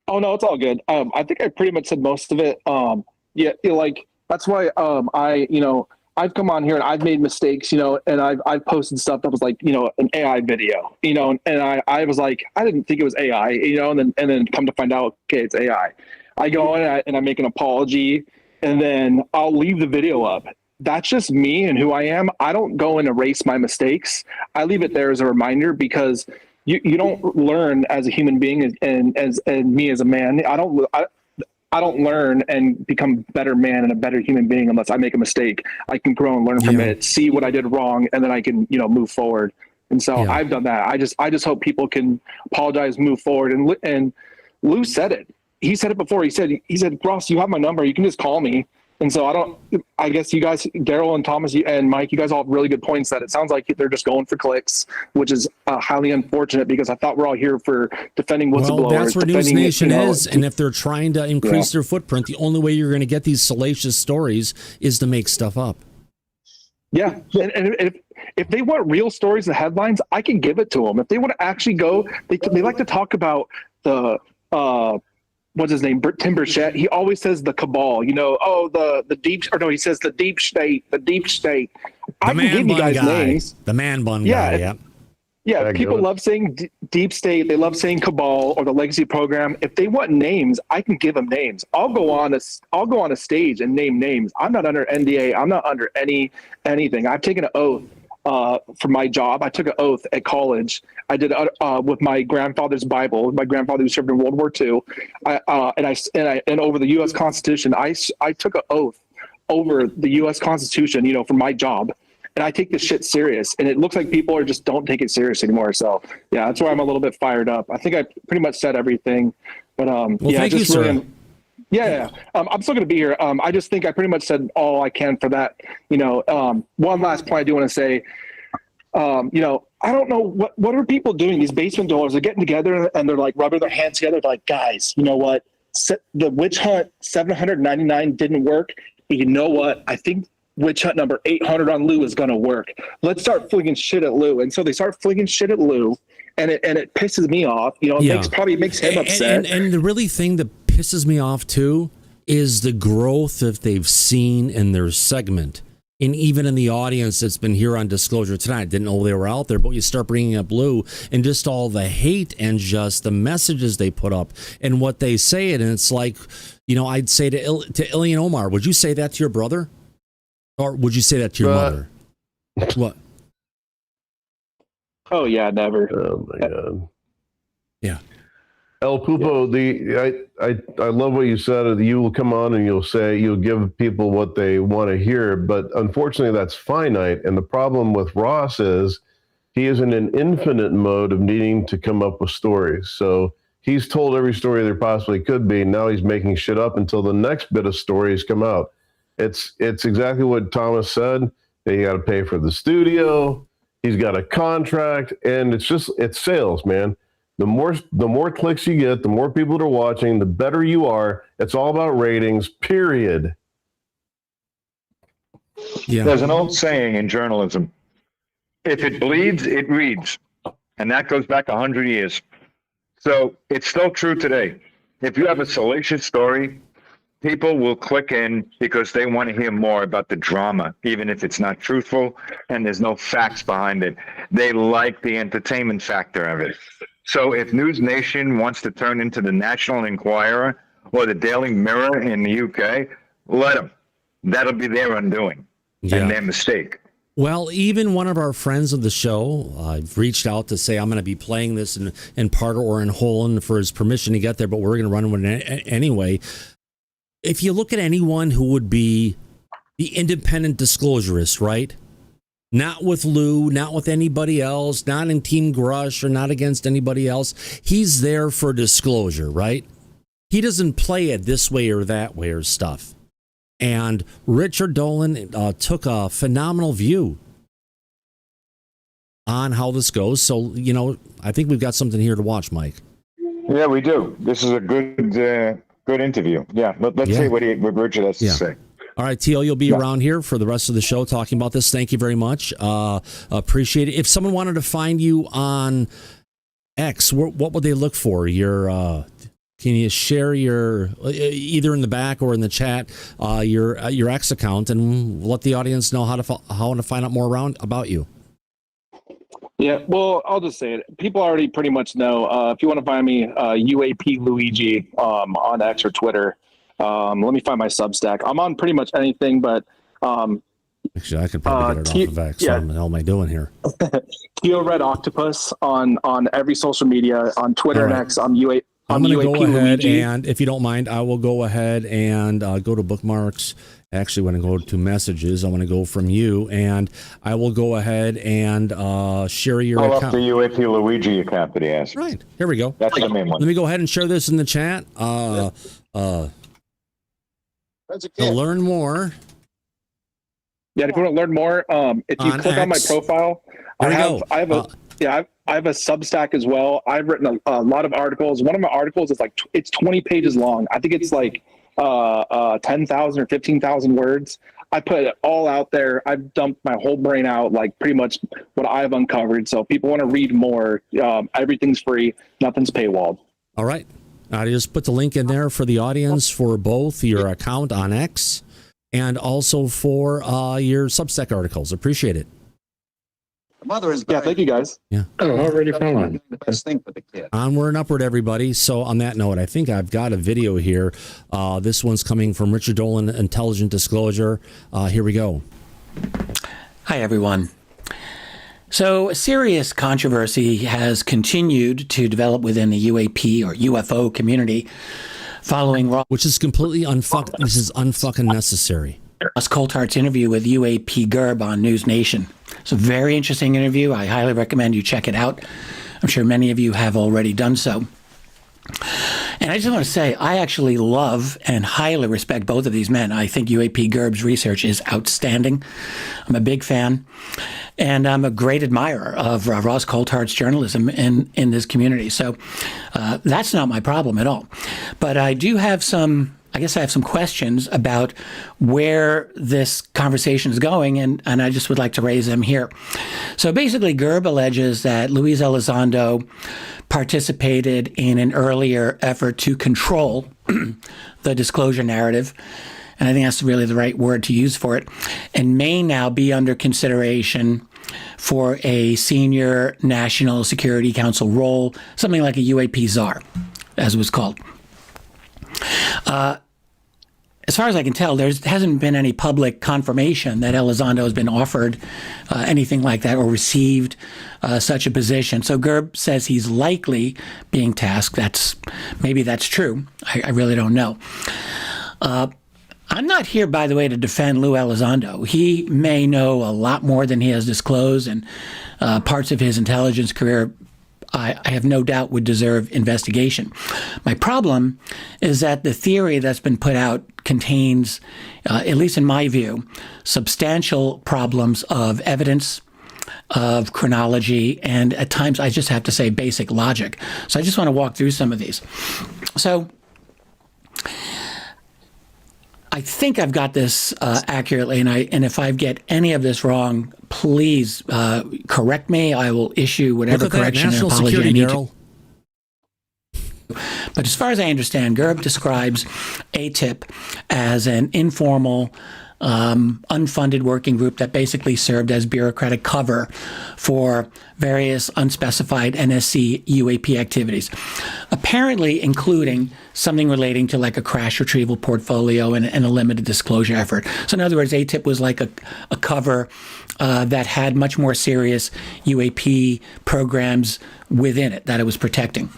Oh, no, it's all good. I think I pretty much said most of it. That's why I've come on here and I've made mistakes, and I've posted stuff that was like, an AI video, and I was like, I didn't think it was AI, and then come to find out, okay, it's AI. I go on and I make an apology, and then I'll leave the video up. That's just me and who I am. I don't go and erase my mistakes. I leave it there as a reminder because you don't learn as a human being and me as a man. I don't learn and become a better man and a better human being unless I make a mistake. I can grow and learn from it, see what I did wrong, and then I can, move forward. And so I've done that. I just hope people can apologize, move forward. And Lou said it. He said it before. He said, Ross, you have my number. You can just call me. And so I guess you guys, Daryl and Thomas and Mike, you guys all have really good points that it sounds like they're just going for clicks, which is highly unfortunate because I thought we're all here for defending whistleblowers. Well, that's where News Nation is. And if they're trying to increase their footprint, the only way you're going to get these salacious stories is to make stuff up. Yeah. And if they want real stories and headlines, I can give it to them. If they want to actually go, they like to talk about the, what's his name? Tim Burchett. He always says the cabal, the deep, or no, he says the deep state. I can give you guys names. The man bun guy, yeah. Yeah, people love saying deep state. They love saying cabal or the legacy program. If they want names, I can give them names. I'll go on a stage and name names. I'm not under NDA. I'm not under anything. I've taken an oath for my job. I took an oath at college. I did with my grandfather's Bible. My grandfather who served in World War II. And over the U.S. Constitution, I took an oath over the U.S. Constitution, for my job. And I take this shit serious. And it looks like people just don't take it serious anymore. So yeah, that's why I'm a little bit fired up. I think I pretty much said everything. But thank you, sir. I'm still going to be here. I just think I pretty much said all I can for that. One last point I do want to say, I don't know what are people doing? These basement dwellers are getting together and they're like rubbing their hands together. They're like, guys, you know what? The witch hunt 799 didn't work. You know what? I think witch hunt number 800 on Lou is going to work. Let's start flinging shit at Lou. And so they start flinging shit at Lou, and it pisses me off. It makes him upset. And the really thing that pisses me off too is the growth that they've seen in their segment. And even in the audience that's been here on Disclosure tonight, didn't know they were out there, but you start bringing up Lou and just all the hate and just the messages they put up and what they say. And it's like, I'd say to Ilya and Omar, would you say that to your brother? Or would you say that to your mother? What? Oh, yeah, never. Oh, my God. Yeah. El Pupo, I love what you said. You will come on and you'll give people what they want to hear, but unfortunately that's finite. And the problem with Ross is he is in an infinite mode of needing to come up with stories. So He's told every story there possibly could be. Now he's making shit up until the next bit of stories come out. It's exactly what Thomas said. You got to pay for the studio. He's got a contract, and it's sales, man. The more clicks you get, the more people that are watching, the better you are. It's all about ratings, period. Yeah. There's an old saying in journalism: if it bleeds, it reads, and that goes back 100 years. So it's still true today. If you have a salacious story, people will click in because they want to hear more about the drama, even if it's not truthful and there's no facts behind it. They like the entertainment factor of it. So if News Nation wants to turn into the National Enquirer or the Daily Mirror in the UK, let them. That'll be their undoing and their mistake. Well, even one of our friends of the show, I've reached out to say I'm going to be playing this in part or in whole, and for his permission to get there, but we're going to run with it anyway. If you look at anyone who would be the independent disclosurist, right? Not with Lou, not with anybody else, not in Team Grush or not against anybody else. He's there for disclosure, right? He doesn't play it this way or that way or stuff. And Richard Dolan took a phenomenal view on how this goes. So, I think we've got something here to watch, Mike. Yeah, we do. This is a good interview. Yeah, let's see what Richard has to say. All right, Teal, you'll be around here for the rest of the show talking about this. Thank you very much. Appreciate it. If someone wanted to find you on X, what would they look for? Can you share your, either in the back or in the chat, your X account, and let the audience know how to find out more about you? Yeah, well, I'll just say it. People already pretty much know. If you want to find me, UAP Luigi on X or Twitter. Let me find my Substack. I'm on pretty much anything, but actually, I could probably get it off of X. Yeah. What the hell am I doing here? Keo Red Octopus on every social media, on Twitter and X. I'm UAP. I'm going to go ahead Luigi. and, if you don't mind, I will go ahead and go to bookmarks. Actually, when I go to messages, I want to go from you, and I will go ahead and share your account. Up the UAP Luigi account that he asked. Right. Here we go. That's the main one. Let me go ahead and share this in the chat. To learn more. Yeah, if you want to learn more, if you click on my profile, I have a Substack as well. I've written a lot of articles. One of my articles is it's 20 pages long. I think it's 10,000 or 15,000 words. I put it all out there. I've dumped my whole brain out, pretty much what I've uncovered. So if people want to read more, everything's free. Nothing's paywalled. All right. I just put the link in there for the audience for both your account on X and also for your Substack articles. Appreciate it. The mother is thank you guys. Yeah. Oh, already found. The best thing for the kid. Onward and upward, everybody. So on that note, I think I've got a video here. This one's coming from Richard Dolan, Intelligent Disclosure. Here we go. Hi, everyone. So a serious controversy has continued to develop within the UAP or UFO community following which is completely this is unfucking necessary. Ross Coulthart's interview with UAPGerb on News Nation. It's a very interesting interview. I highly recommend you check it out. I'm sure many of you have already done so. And I just want to say, I actually love and highly respect both of these men. I think UAPGerb's research is outstanding. I'm a big fan. And I'm a great admirer of Ross Coulthart's journalism in this community. So that's not my problem at all. But I do have I have some questions about where this conversation is going, and I just would like to raise them here. So basically, Gerb alleges that Luis Elizondo participated in an earlier effort to control the disclosure narrative, and I think that's really the right word to use for it, and may now be under consideration for a senior National Security Council role, something like a UAP czar, as it was called. As far as I can tell, there hasn't been any public confirmation that Elizondo has been offered anything like that or received such a position. So Gerb says he's likely being tasked. Maybe that's true. I really don't know. I'm not here, by the way, to defend Lou Elizondo. He may know a lot more than he has disclosed, and parts of his intelligence career I have no doubt would deserve investigation. My problem is that the theory that's been put out contains, at least in my view, substantial problems of evidence, of chronology, and at times I just have to say basic logic. So I just want to walk through some of these. So I think I've got this accurately, and if I get any of this wrong, please correct me. I will issue whatever correction and apology I need to. But as far as I understand, Gerb describes ATIP as an informal, unfunded working group that basically served as bureaucratic cover for various unspecified NSC UAP activities, apparently including something relating to like a crash retrieval portfolio and a limited disclosure effort. So in other words, ATIP was like a cover that had much more serious UAP programs within it that it was protecting.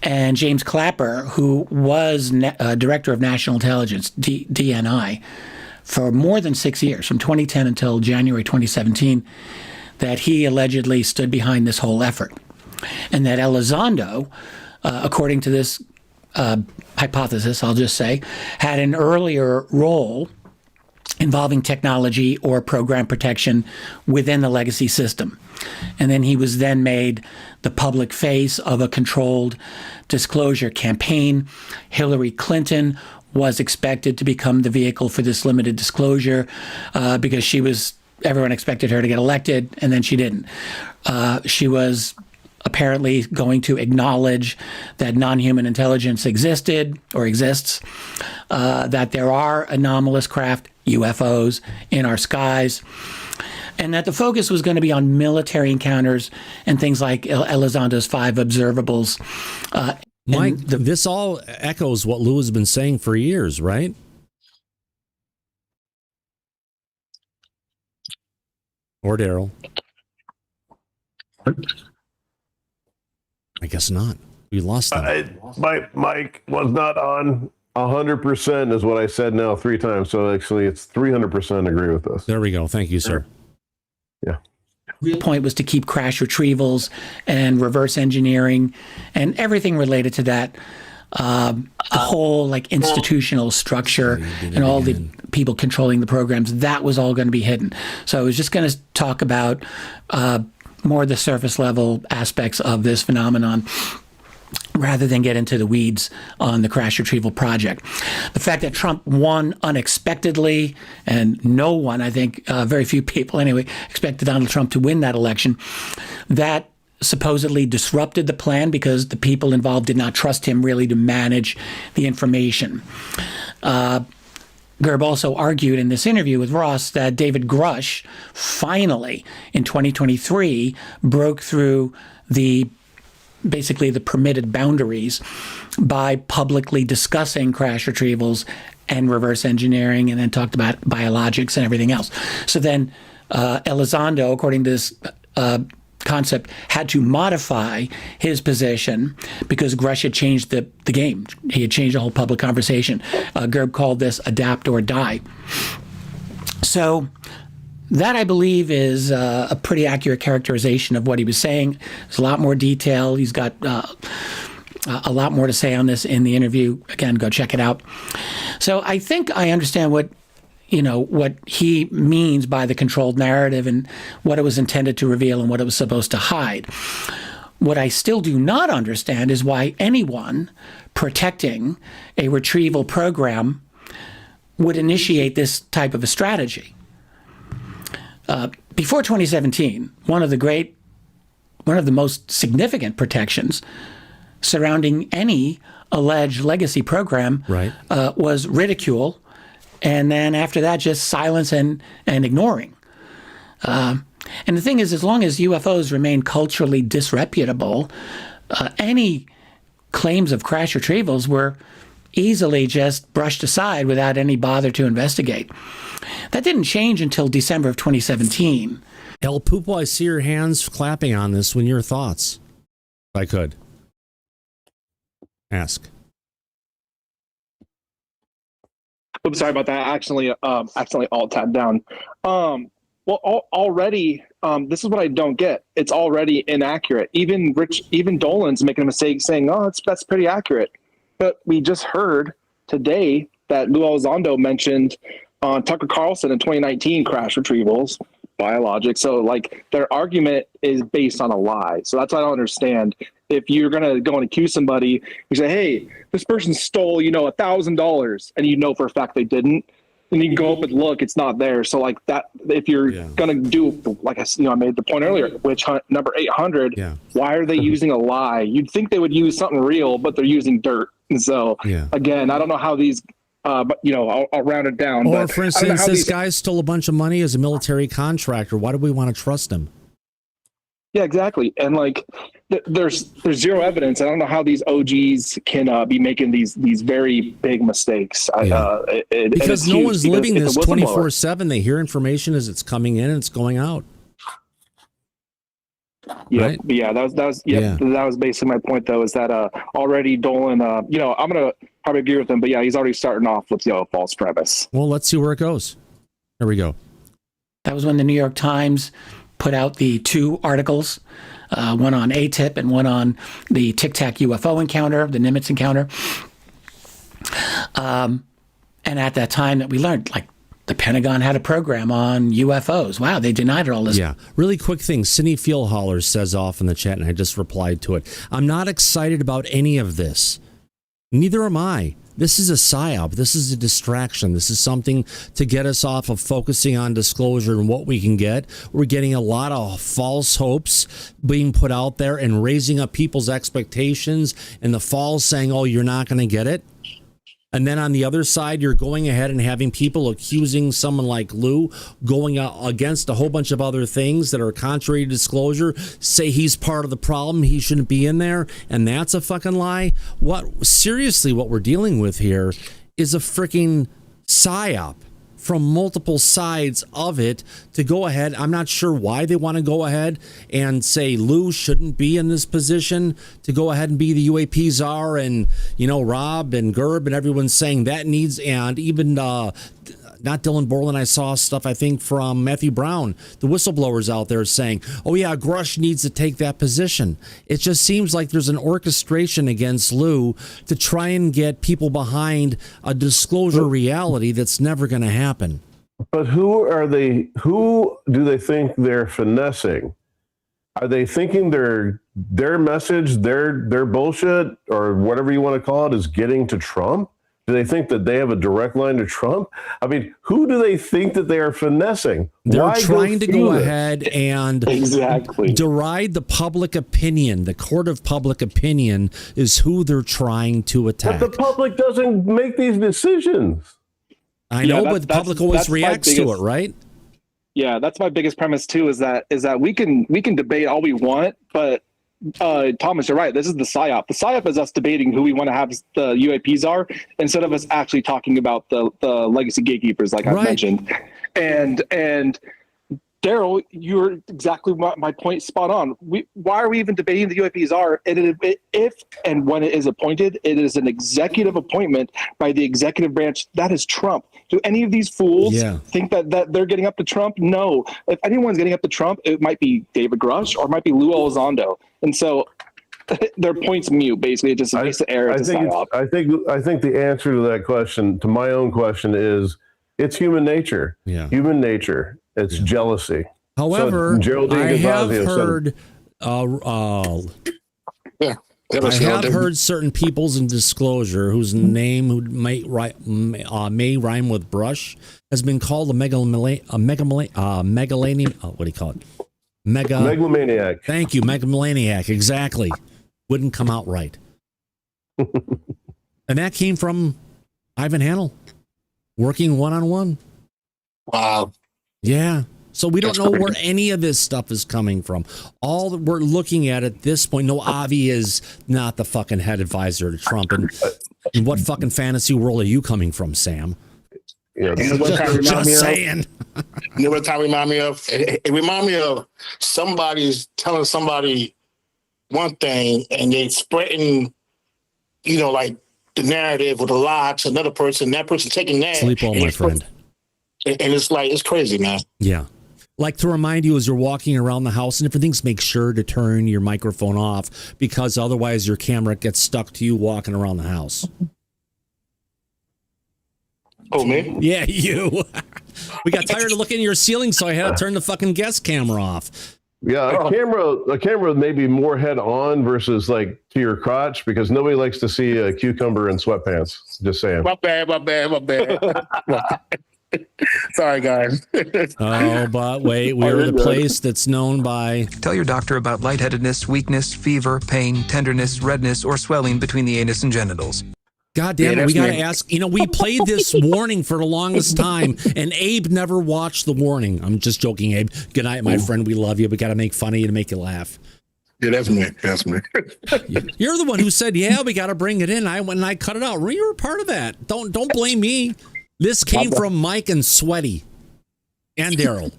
And James Clapper, who was Director of National Intelligence, DNI, for more than 6 years, from 2010 until January 2017, that he allegedly stood behind this whole effort. And that Elizondo, according to this hypothesis, I'll just say, had an earlier role involving technology or program protection within the legacy system. And then he was then made the public face of a controlled disclosure campaign. Hillary Clinton was expected to become the vehicle for this limited disclosure because everyone expected her to get elected, and then she didn't. She was apparently going to acknowledge that non-human intelligence existed or exists, that there are anomalous craft, UFOs, in our skies, and that the focus was going to be on military encounters and things like Elizondo's 5 observables. Mike, this all echoes what Lou has been saying for years, right? Or Daryl? I guess not. We lost them. Mike was not on 100% is what I said now 3 times. So actually it's 300% agree with this. There we go. Thank you, sir. Yeah. Real point was to keep crash retrievals and reverse engineering and everything related to that, the whole like institutional structure and all the people controlling the programs, that was all going to be hidden. So I was just going to talk about more of the surface level aspects of this phenomenon rather than get into the weeds on the crash retrieval project. The fact that Trump won unexpectedly, and no one, I think, very few people anyway, expected Donald Trump to win that election, that supposedly disrupted the plan because the people involved did not trust him really to manage the information. Gerb also argued in this interview with Ross that David Grush finally, in 2023, broke through basically the permitted boundaries by publicly discussing crash retrievals and reverse engineering, and then talked about biologics and everything else. So then Elizondo, according to this concept, had to modify his position because Grush had changed the game. He had changed the whole public conversation. Gerb called this adapt or die. So that, I believe, is a pretty accurate characterization of what he was saying. There's a lot more detail. He's got a lot more to say on this in the interview. Again, go check it out. So I think I understand what he means by the controlled narrative and what it was intended to reveal and what it was supposed to hide. What I still do not understand is why anyone protecting a retrieval program would initiate this type of a strategy. Before 2017, one of the most significant protections surrounding any alleged legacy program was ridicule, and then after that, just silence and ignoring. And the thing is, as long as UFOs remain culturally disreputable, any claims of crash retrievals were easily just brushed aside without any bother to investigate. That didn't change until December of 2017. El Pupo, I see your hands clapping on this. When your thoughts? If I could ask. Oops, sorry about that. I accidentally alt tabbed down. Already this is what I don't get. It's already inaccurate. Even Dolan's making a mistake saying, "Oh, that's pretty accurate." But we just heard today that Lou Elizondo mentioned on Tucker Carlson in 2019 crash retrievals, biologic. So like their argument is based on a lie. So that's what I don't understand. If you're going to go and accuse somebody, you say, hey, this person stole, $1,000, and you know for a fact they didn't. And you go up and look, it's not there. So like that, if you're going to do, like I made the point earlier, witch hunt number 800, why are they using a lie? You'd think they would use something real, but they're using dirt. And so again, I don't know how these, but I'll round it down. Or for instance, this guy stole a bunch of money as a military contractor. Why do we want to trust him? Yeah, exactly. And like, there's zero evidence. I don't know how these OGs can be making these very big mistakes. Because no one's living this 24/7. They hear information as it's coming in and it's going out. Yeah, right? Yeah, that was basically my point, though, is that already Dolan, I'm gonna probably agree with him, but yeah, he's already starting off with a false premise. Well, let's see where it goes. Here we go. That was when the New York Times put out the 2 articles, one on ATIP and one on the Tic Tac UFO encounter, the Nimitz encounter. And at that time that we learned, like, the Pentagon had a program on UFOs. Wow, they denied it all this. Yeah, really quick thing. Cindy Fieldholler says off in the chat, and I just replied to it. I'm not excited about any of this. Neither am I. This is a psyop. This is a distraction. This is something to get us off of focusing on disclosure and what we can get. We're getting a lot of false hopes being put out there and raising up people's expectations and the falls saying, oh, you're not going to get it. And then on the other side, you're going ahead and having people accusing someone like Lou going against a whole bunch of other things that are contrary to disclosure, say he's part of the problem, he shouldn't be in there, and that's a fucking lie. Seriously, what we're dealing with here is a freaking psyop from multiple sides of it to go ahead. I'm not sure why they want to go ahead and say Lou shouldn't be in this position, to go ahead and be the UAP czar, and Rob and Gerb and everyone's saying that needs, and even not Dylan Borland. I saw stuff, I think, from Matthew Brown, the whistleblowers out there saying, oh yeah, Grush needs to take that position. It just seems like there's an orchestration against Lou to try and get people behind a disclosure reality that's never going to happen. But who do they think they're finessing? Are they thinking their message, their bullshit, or whatever you want to call it, is getting to Trump? Do they think that they have a direct line to Trump? I mean, who do they think that they are finessing? They're trying to go ahead and deride the public opinion. The court of public opinion is who they're trying to attack. But the public doesn't make these decisions. I know, but the public always reacts to it, right? Yeah, that's my biggest premise too. Is that we can debate all we want, but Thomas, you're right. This is the psyop. The psyop is us debating who we want to have the UAPs are, instead of us actually talking about the legacy gatekeepers, like I mentioned. And Daryl, you're exactly my point, spot on. Why are we even debating the UAPs are? And if and when it is appointed, it is an executive appointment by the executive branch. That is Trump. Do any of these fools think that they're getting up to Trump? No. If anyone's getting up to Trump, it might be David Grush or it might be Lou Elizondo. And so their point's mute, basically. It just makes the air. I think the answer to that question, to my own question, is it's human nature. Yeah. Human nature. It's jealousy. However, I have heard heard certain people's in disclosure whose name who may rhyme with brush has been called a megalomaniac. What do you call it? Megalomaniac. Thank you, megalomaniac. Exactly. Wouldn't come out right. And that came from Ivan Hanel, working one-on-one. Wow. Yeah. So we don't know where any of this stuff is coming from. All that we're looking at this point, no, Avi is not the fucking head advisor to Trump. And in what fucking fantasy world are you coming from, Sam? Yeah, just saying. You know what time remind me of? It remind me of somebody's telling somebody one thing and they spreading, like the narrative or the lie to another person. That person taking that. Sleep well, my friend. And it's like, it's crazy, man. Yeah. Like to remind you as you're walking around the house and different things, make sure to turn your microphone off because otherwise your camera gets stuck to you walking around the house. Oh, me? Yeah, you. We got tired of looking at your ceiling, so I had to turn the fucking guest camera off. Yeah, a camera may be more head on versus like to your crotch because nobody likes to see a cucumber in sweatpants. Just saying. My bad. Sorry, guys. Oh, but wait, we're the place that's known by... Tell your doctor about lightheadedness, weakness, fever, pain, tenderness, redness, or swelling between the anus and genitals. God damn it, we got to ask. You know, we played this warning for the longest time, and Abe never watched the warning. I'm just joking, Abe. Good night, my friend. We love you. We got to make fun of you to make you laugh. Yeah, that's me. You're the one who said, yeah, we got to bring it in. I went and I cut it out. You were part of that. Don't blame me. This came from Mike and Sweaty and Daryl.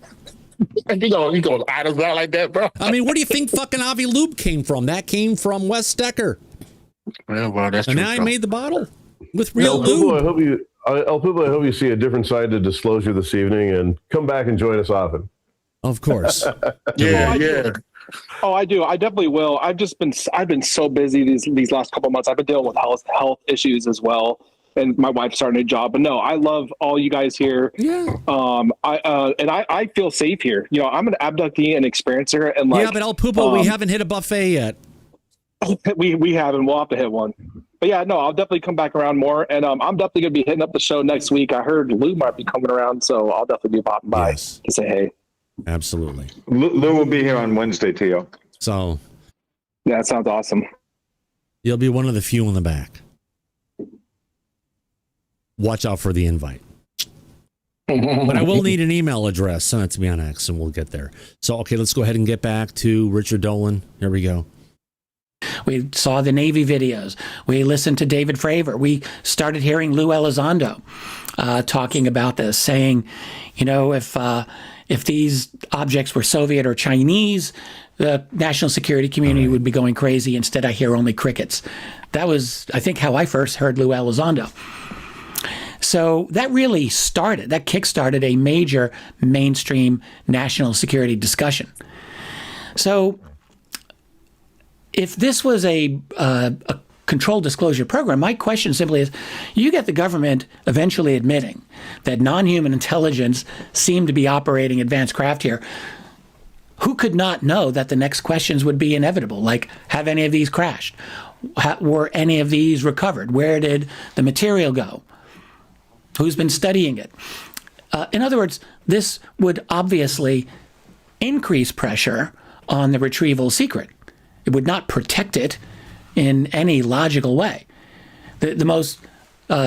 You go items out like that, bro. I mean, where do you think fucking Avi Lube came from? That came from Wes Decker. Yeah, well, that's and true. now I made the bottle with real Pupo, lube. El Pupo, I hope you see a different side to Disclosure this evening and come back and join us often. Of course. Yeah. Oh, I do. I definitely will. I've been so busy these last couple of months. I've been dealing with health issues as well. And my wife's starting a job, but no, I love all you guys here. Yeah. I feel safe here. You know, I'm an abductee and experiencer, and like, yeah, but El Pupo, we haven't hit a buffet yet. We haven't. We'll have to hit one. But yeah, no, I'll definitely come back around more, and I'm definitely gonna be hitting up the show next week. I heard Lou might be coming around, so I'll definitely be popping by to say hey. Absolutely. Lou will be here on Wednesday, Tio. So. Yeah, that sounds awesome. You'll be one of the few in the back. Watch out for the invite. But I will need an email address. Send it to me on X and we'll get there. So, okay, let's go ahead and get back to Richard Dolan. Here we go. We saw the Navy videos. We listened to David Fravor. We started hearing Lou Elizondo talking about this, saying, you know, if these objects were Soviet or Chinese, the national security community would be going crazy. Instead, I hear only crickets. That was, I think, how I first heard Lou Elizondo. So that really kickstarted a major mainstream national security discussion. So if this was a controlled disclosure program, my question simply is, you get the government eventually admitting that non-human intelligence seemed to be operating advanced craft here. Who could not know that the next questions would be inevitable? Like, have any of these crashed? Were any of these recovered? Where did the material go? Who's been studying it? In other words, this would obviously increase pressure on the retrieval secret. It would not protect it in any logical way. The most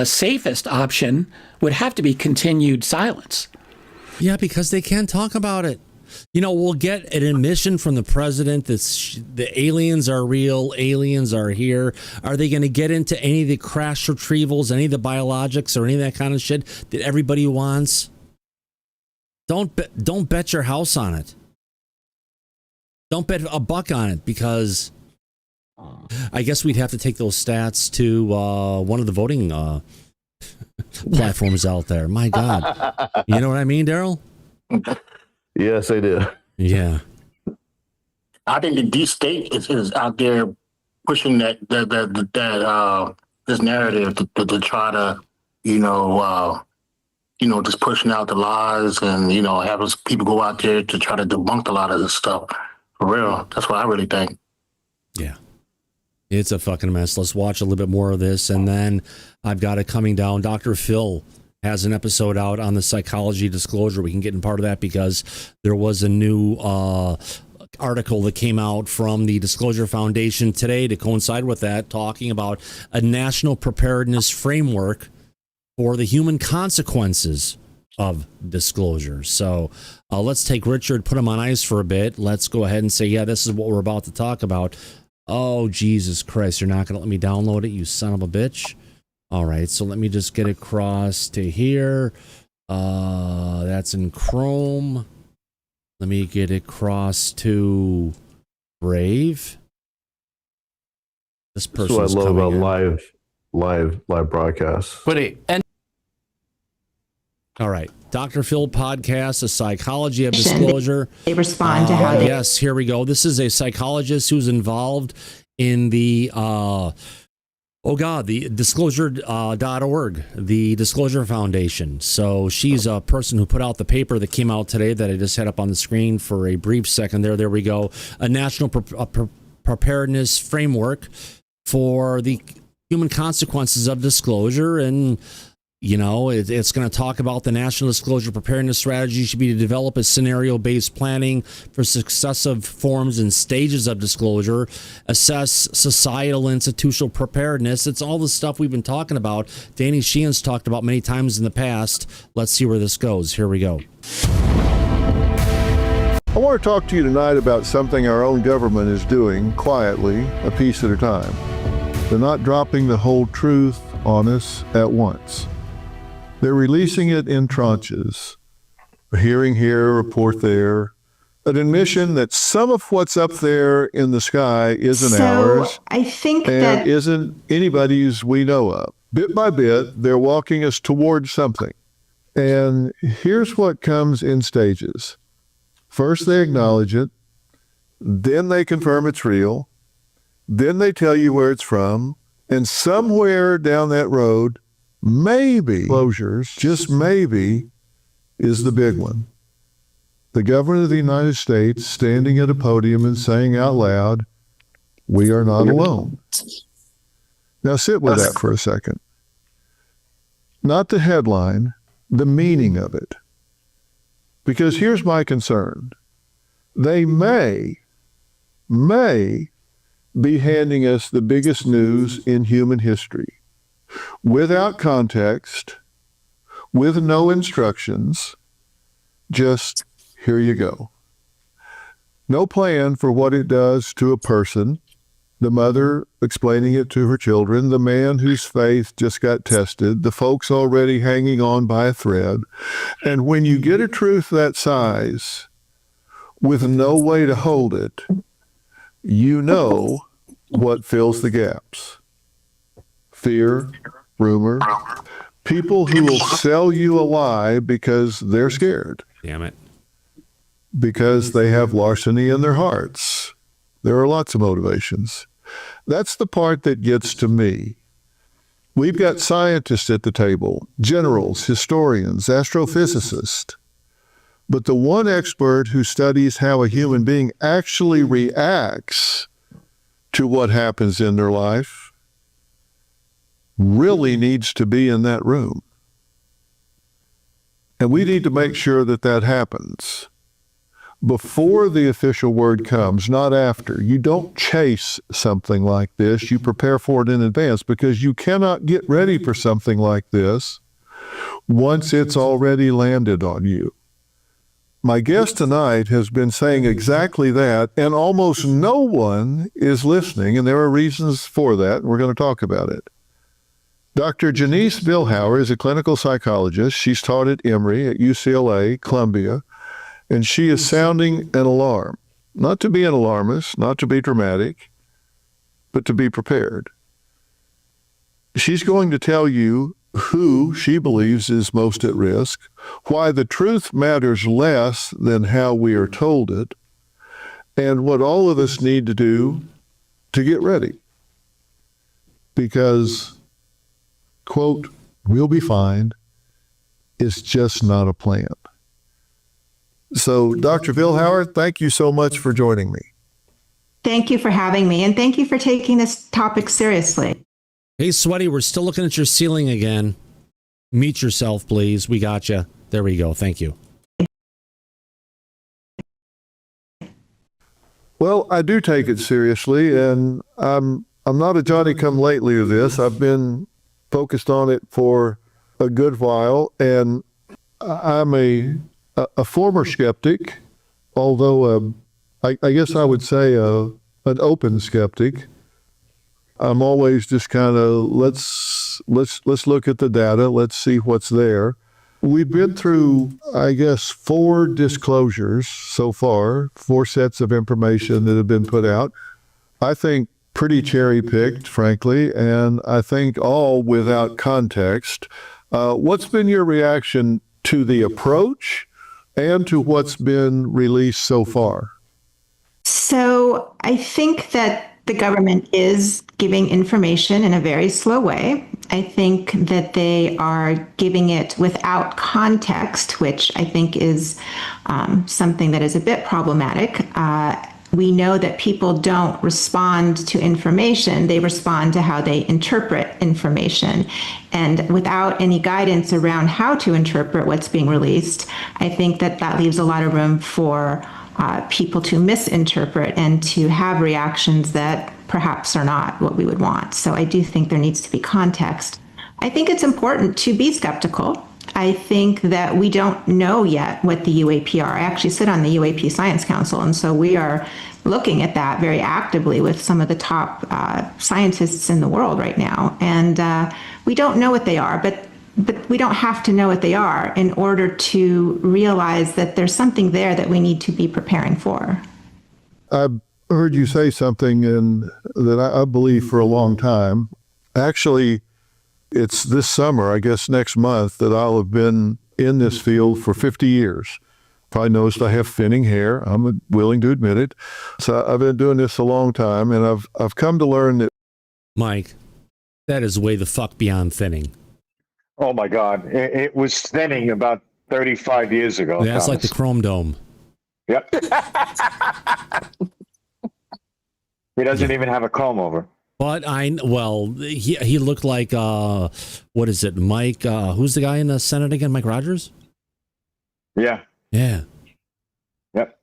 safest option would have to be continued silence. Yeah, because they can't talk about it. You know, we'll get an admission from the president that the aliens are real, aliens are here. Are they going to get into any of the crash retrievals, any of the biologics, or any of that kind of shit that everybody wants? Don't bet your house on it. Don't bet a buck on it, because I guess we'd have to take those stats to one of the voting platforms out there. My God. You know what I mean, Daryl? Yes, I do. Yeah. I think the deep state is out there pushing that this narrative to try to, just pushing out the lies and, having people go out there to try to debunk a lot of this stuff. For real. That's what I really think. Yeah. It's a fucking mess. Let's watch a little bit more of this. And then I've got it coming down. Dr. Phil has an episode out on the psychology disclosure. We can get in part of that because there was a new article that came out from the Disclosure Foundation today to coincide with that, talking about a national preparedness framework for the human consequences of disclosure. So let's take Richard, put him on ice for a bit. Let's go ahead and say, yeah, this is what we're about to talk about. Oh, Jesus Christ, you're not going to let me download it, you son of a bitch. All right, so let me just get across to here. That's in Chrome. Let me get across to Brave. This person's That's what I love about in. live broadcasts. But All right. Dr. Phil podcast, The Psychology of Disclosure. They respond to how they... Yes, here we go. This is a psychologist who's involved in the, the disclosure.org, the Disclosure Foundation. So she's a person who put out the paper that came out today that I just had up on the screen for a brief second there. There we go. A national preparedness framework for the human consequences of disclosure. And you know, it's going to talk about the National Disclosure Preparedness Strategy should be to develop a scenario-based planning for successive forms and stages of disclosure, assess societal institutional preparedness. It's all the stuff we've been talking about. Danny Sheehan's talked about many times in the past. Let's see where this goes. Here we go. I want to talk to you tonight about something our own government is doing quietly, a piece at a time. They're not dropping the whole truth on us at once. They're releasing it in tranches, a hearing here, a report there, an admission that some of what's up there in the sky isn't ours. I think and that isn't anybody's we know of. Bit by bit, they're walking us towards something. And here's what comes in stages. First, they acknowledge it. Then they confirm it's real. Then they tell you where it's from. And somewhere down that road, maybe closures, just maybe, is the big one. The government of the United States standing at a podium and saying out loud, we are not alone. Now sit with that for a second. Not the headline, the meaning of it. Because here's my concern. They may be handing us the biggest news in human history. Without context, with no instructions, just here you go. No plan for what it does to a person, the mother explaining it to her children, the man whose faith just got tested, the folks already hanging on by a thread. And when you get a truth that size with no way to hold it, you know what fills the gaps. Fear, rumor, people who will sell you a lie because they're scared. Damn it. Because they have larceny in their hearts. There are lots of motivations. That's the part that gets to me. We've got scientists at the table, generals, historians, astrophysicists. But the one expert who studies how a human being actually reacts to what happens in their life really needs to be in that room. And we need to make sure that that happens before the official word comes, not after. You don't chase something like this. You prepare for it in advance, because you cannot get ready for something like this once it's already landed on you. My guest tonight has been saying exactly that, and almost no one is listening, and there are reasons for that, and we're going to talk about it. Dr. Janice Billhauer is a clinical psychologist. She's taught at Emory, at UCLA, Columbia, and she is sounding an alarm. Not to be an alarmist, not to be dramatic, but to be prepared. She's going to tell you who she believes is most at risk, why the truth matters less than how we are told it, and what all of us need to do to get ready. Because, quote, we'll be fine, is just not a plan. So, Dr. Billhauer, thank you so much for joining me. Thank you for having me, and thank you for taking this topic seriously. Hey, Sweaty, we're still looking at your ceiling again. Mute yourself, please. We got you. There we go. Thank you. Well, I do take it seriously, and I'm not a Johnny-come-lately of this. I've been focused on it for a good while, and I'm a former skeptic, although I guess I would say an open skeptic. I'm always just kind of let's look at the data, let's see what's there. We've been through, I guess, 4 disclosures so far, 4 sets of information that have been put out. I think pretty cherry-picked, frankly, and I think all without context. What's been your reaction to the approach and to what's been released so far? So I think that the government is giving information in a very slow way. I think that they are giving it without context, which I think is something that is a bit problematic. We know that people don't respond to information, they respond to how they interpret information. And without any guidance around how to interpret what's being released, I think that that leaves a lot of room for people to misinterpret and to have reactions that perhaps are not what we would want. So I do think there needs to be context. I think it's important to be skeptical. I think that we don't know yet what the UAP are. I actually sit on the UAP Science Council, and so we are looking at that very actively with some of the top scientists in the world right now. And we don't know what they are, but we don't have to know what they are in order to realize that there's something there that we need to be preparing for. I heard you say something that I believe for a long time. Actually, it's this summer, I guess next month, that I'll have been in this field for 50 years. Probably noticed I have thinning hair. I'm willing to admit it. So I've been doing this a long time, and I've come to learn that. Mike, that is way the fuck beyond thinning. Oh my God. It was thinning about 35 years ago. That's like the Chrome Dome. Yep. He doesn't even have a comb over. But he looked like, what is it, Mike, who's the guy in the Senate again, Mike Rogers? Yeah. Yeah. Yep.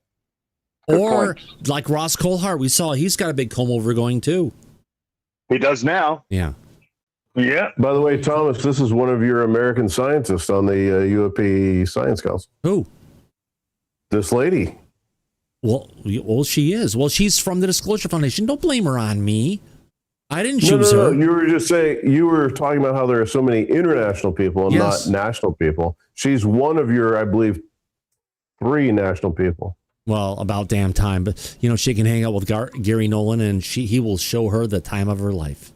Good or point. like Ross Coulthart, we saw he's got a big comb over going too. He does now. Yeah. Yeah. By the way, Thomas, this is one of your American scientists on the UAP Science Council. Who? This lady. Well, she is. Well, she's from the Disclosure Foundation. Don't blame her on me. I didn't choose her. You were just saying, you were talking about how there are so many international people and not national people. She's one of your, I believe, 3 national people. Well, about damn time. But, she can hang out with Gary Nolan, and he will show her the time of her life.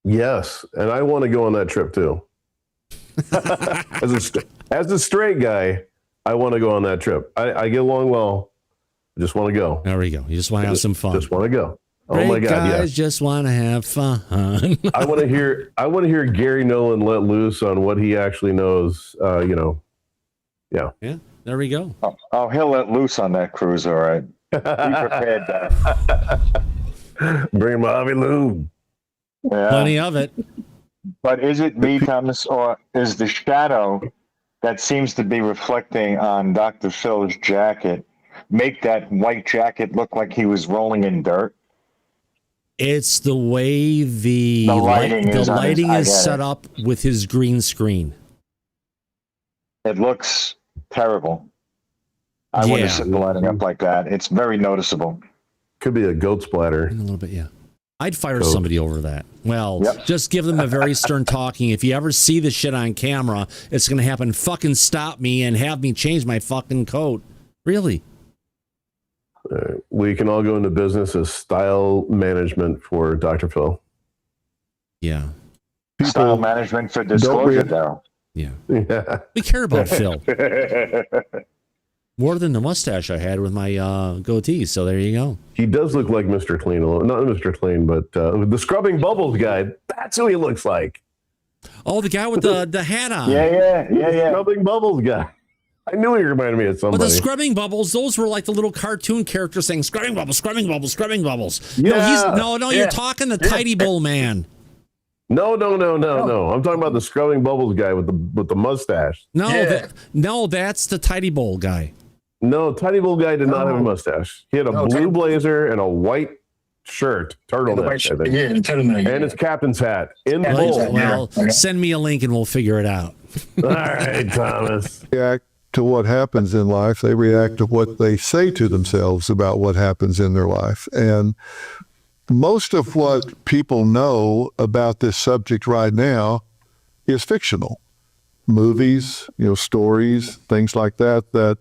Yes, and I want to go on that trip, too. As a straight guy, I want to go on that trip. I get along well. I just want to go. There we go. You just want to have some fun. Just want to go. Great oh my God! Guys just want to have fun. I want to hear Gary Nolan let loose on what he actually knows. Yeah. Yeah. There we go. Oh, he'll let loose on that cruise. All right. Be prepared. Bring Bobby Lou. Yeah. Plenty of it. But is it me, Thomas, or is the shadow that seems to be reflecting on Dr. Phil's jacket make that white jacket look like he was rolling in dirt? It's the way the lighting is set up with his green screen. It looks terrible. I wouldn't set the lighting up like that. It's very noticeable. Could be a goat splatter. A little bit, yeah. I'd fire somebody over that. Well, just give them a very stern talking. If you ever see this shit on camera, it's going to happen. Fucking stop me and have me change my fucking coat. Really? We can all go into business as style management for Dr. Phil. Yeah. Style management for Disclosure, Daryl. Yeah. We care about Phil. More than the mustache I had with my goatee. So there you go. He does look like Mr. Clean. Not Mr. Clean, but the Scrubbing Bubbles guy. That's who he looks like. Oh, the guy with the hat on. Yeah. Scrubbing Bubbles guy. I knew he reminded me of somebody. But the Scrubbing Bubbles, those were like the little cartoon characters saying, Scrubbing Bubbles, Scrubbing Bubbles, Scrubbing Bubbles. Yeah. No, you're talking the Tidy Bowl man. No. I'm talking about the Scrubbing Bubbles guy with the mustache. No, that's the Tidy Bowl guy. No, Tidy Bowl guy did not have a mustache. He had a blue blazer and a white shirt, turtleneck, I think. Yeah, turtleneck. And his captain's hat in bowl. Well, send me a link and we'll figure it out. All right, Thomas. React to what happens in life. They react to what they say to themselves about what happens in their life. And most of what people know about this subject right now is fictional. Movies, stories, things like that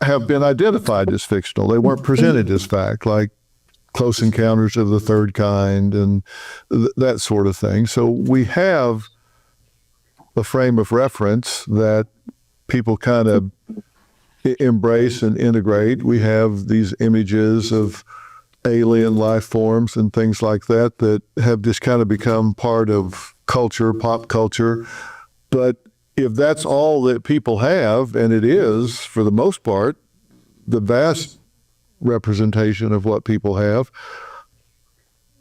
have been identified as fictional. They weren't presented as fact, like Close Encounters of the Third Kind and that sort of thing. So we have a frame of reference that people kind of embrace and integrate. We have these images of alien life forms and things like that that have just kind of become part of culture, pop culture. But if that's all that people have, and it is for the most part, the vast representation of what people have,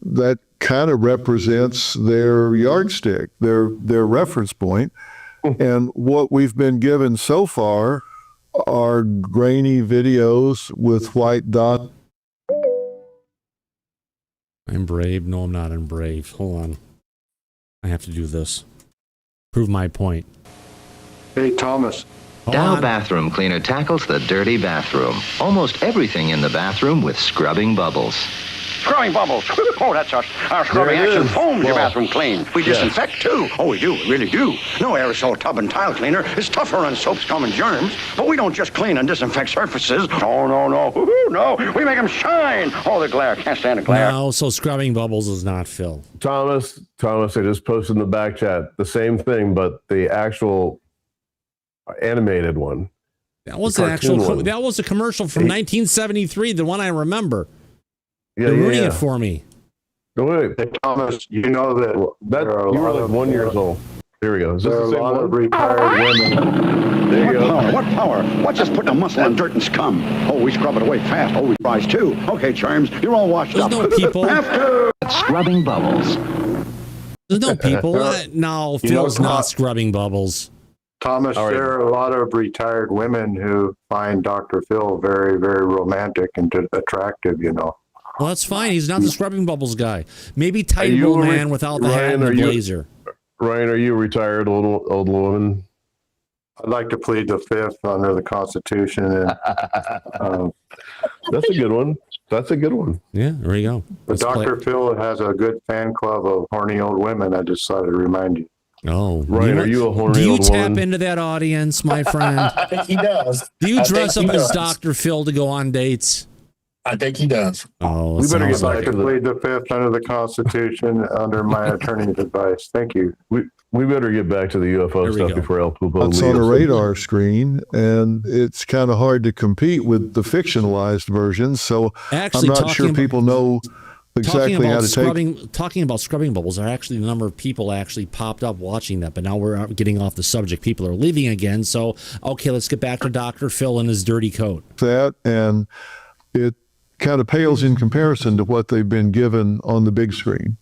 that kind of represents their yardstick, their reference point. And what we've been given so far are grainy videos with white dots. I'm brave. No, I'm not. I'm brave. Hold on. I have to do this. Prove my point. Hey, Thomas. Dow bathroom cleaner tackles the dirty bathroom. Almost everything in the bathroom with scrubbing bubbles. Scrubbing bubbles. Oh, that's our scrubbing action foams your bathroom clean. We disinfect too. Oh, we do. We really do. No aerosol tub and tile cleaner is tougher on soaps, common germs. But we don't just clean and disinfect surfaces. No, no, no. No. We make them shine. Oh, the glare. Can't stand the glare. No, so scrubbing bubbles is not Phil. Thomas, I just posted in the back chat the same thing, but the actual animated one. That was an that was a commercial from 1973, the one I remember. Yeah, They're ruining it for me. No, wait. Hey, Thomas, you know that you were like 1 year old. Here we go. Is this there are the a same lot one? of retired women. There you go. What power? What's just putting a muscle on dirt and scum? Oh, we scrub it away fast. Oh, we rise too. Okay, Charms, you're all washed There's up. no people. Scrubbing bubbles. There's no people. No, Phil's not scrubbing bubbles. Thomas, there are a lot of retired women who find Dr. Phil very, very romantic and attractive, you know. Well, that's fine. He's not the scrubbing bubbles guy. Maybe tight old man without the hat and the blazer. Ryan, are you a retired old woman? I'd like to plead the fifth under the Constitution. And, that's a good one. That's a good one. Yeah, there you go. But Dr. Phil has a good fan club of horny old women. I just thought to remind you. Oh, Ryan, are you a horny old woman? Do you tap into that audience, my friend? I think he does. Do you dress up as Dr. Phil to go on dates? I think he does. Oh, we better get back to plead the fifth under the Constitution under my attorney's advice. Thank you. We better get back to the UFO stuff before El Pupo leaves. It's on a radar screen, and it's kind of hard to compete with the fictionalized versions. So Actually, I'm not sure people know exactly how to take. Talking about scrubbing bubbles, are actually the number of people actually popped up watching that, but now we're getting off the subject. People are leaving again. So, okay, let's get back to Dr. Phil and his dirty coat. That, and it kind of pales in comparison to what they've been given on the big screen.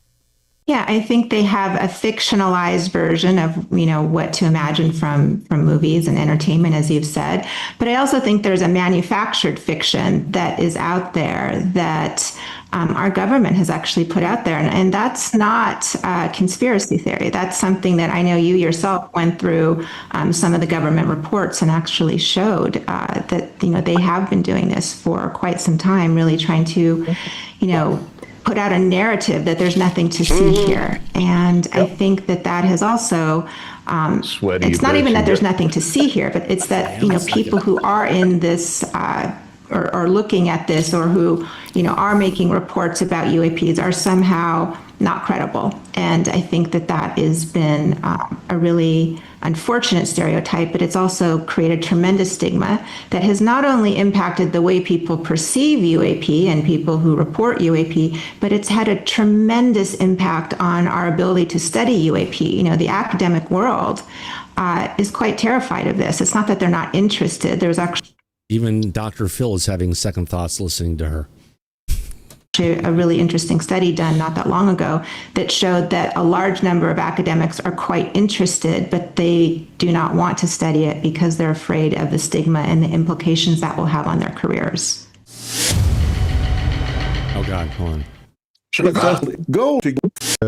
Yeah, I think they have a fictionalized version of, what to imagine from movies and entertainment, as you've said. But I also think there's a manufactured fiction that is out there that our government has actually put out there. And that's not conspiracy theory. That's something that I know you yourself went through some of the government reports and actually showed that, they have been doing this for quite some time, really trying to, put out a narrative that there's nothing to see here. And I think that has also, it's not even that there's nothing to see here, but it's that, people who are in this or looking at this or who, are making reports about UAPs are somehow not credible. And I think that has been a really unfortunate stereotype, but it's also created tremendous stigma that has not only impacted the way people perceive UAP and people who report UAP, but it's had a tremendous impact on our ability to study UAP. The academic world is quite terrified of this. It's not that they're not interested. There's actually even Dr. Phil is having second thoughts listening to her. A really interesting study done not that long ago that showed that a large number of academics are quite interested, but they do not want to study it because they're afraid of the stigma and the implications that will have on their careers. Oh God, hold on. Go to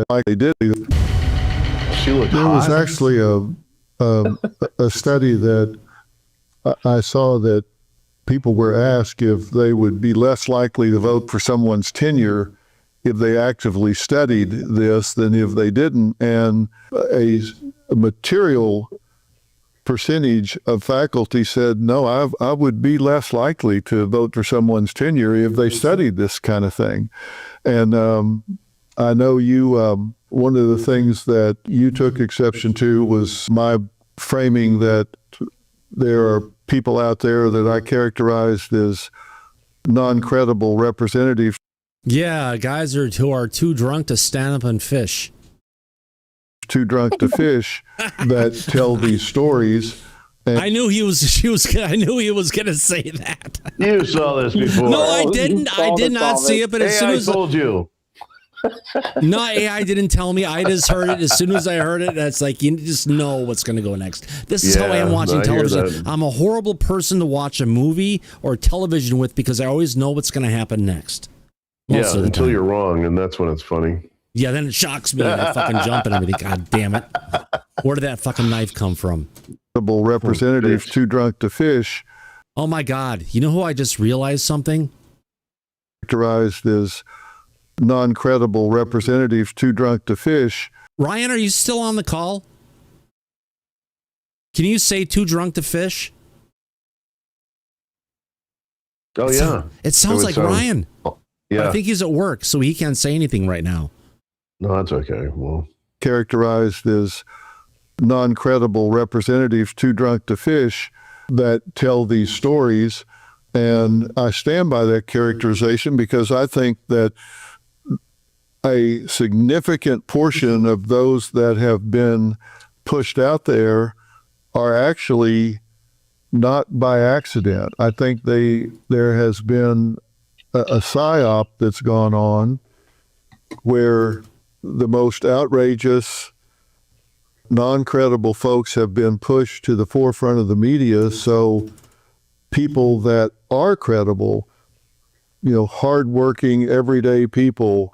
like they did. There was actually a study that I saw that people were asked if they would be less likely to vote for someone's tenure if they actively studied this than if they didn't. And a material percentage of faculty said, no, I would be less likely to vote for someone's tenure if they studied this kind of thing. And I know you, one of the things that you took exception to was my framing that there are people out there that I characterized as non-credible representatives. Yeah, guys who are too drunk to stand up and fish. Too drunk to fish that tell these stories. And I knew he was going to say that. You saw this before. No, I didn't. I did not see it, but as soon as I told you. No, AI didn't tell me. I just heard it. As soon as I heard it, it's like you just know what's going to go next. This is how I am watching television. I'm a horrible person to watch a movie or television with because I always know what's going to happen next. Yeah, until you're wrong, and that's when it's funny. Yeah, then it shocks me. I fucking jump and everything. God damn it. Where did that fucking knife come from? Representatives too drunk to fish. Oh, my God. You know who I just realized something? Characterized as non-credible representatives too drunk to fish. Ryan, are you still on the call? Can you say too drunk to fish? Oh, yeah. It sounds like Ryan. Yeah. I think he's at work, so he can't say anything right now. No, that's okay. Well, characterized as non-credible representatives too drunk to fish that tell these stories. And I stand by that characterization because I think that a significant portion of those that have been pushed out there are actually not by accident. I think there has been a psyop that's gone on where the most outrageous, non-credible folks have been pushed to the forefront of the media, so people that are credible, hardworking, everyday people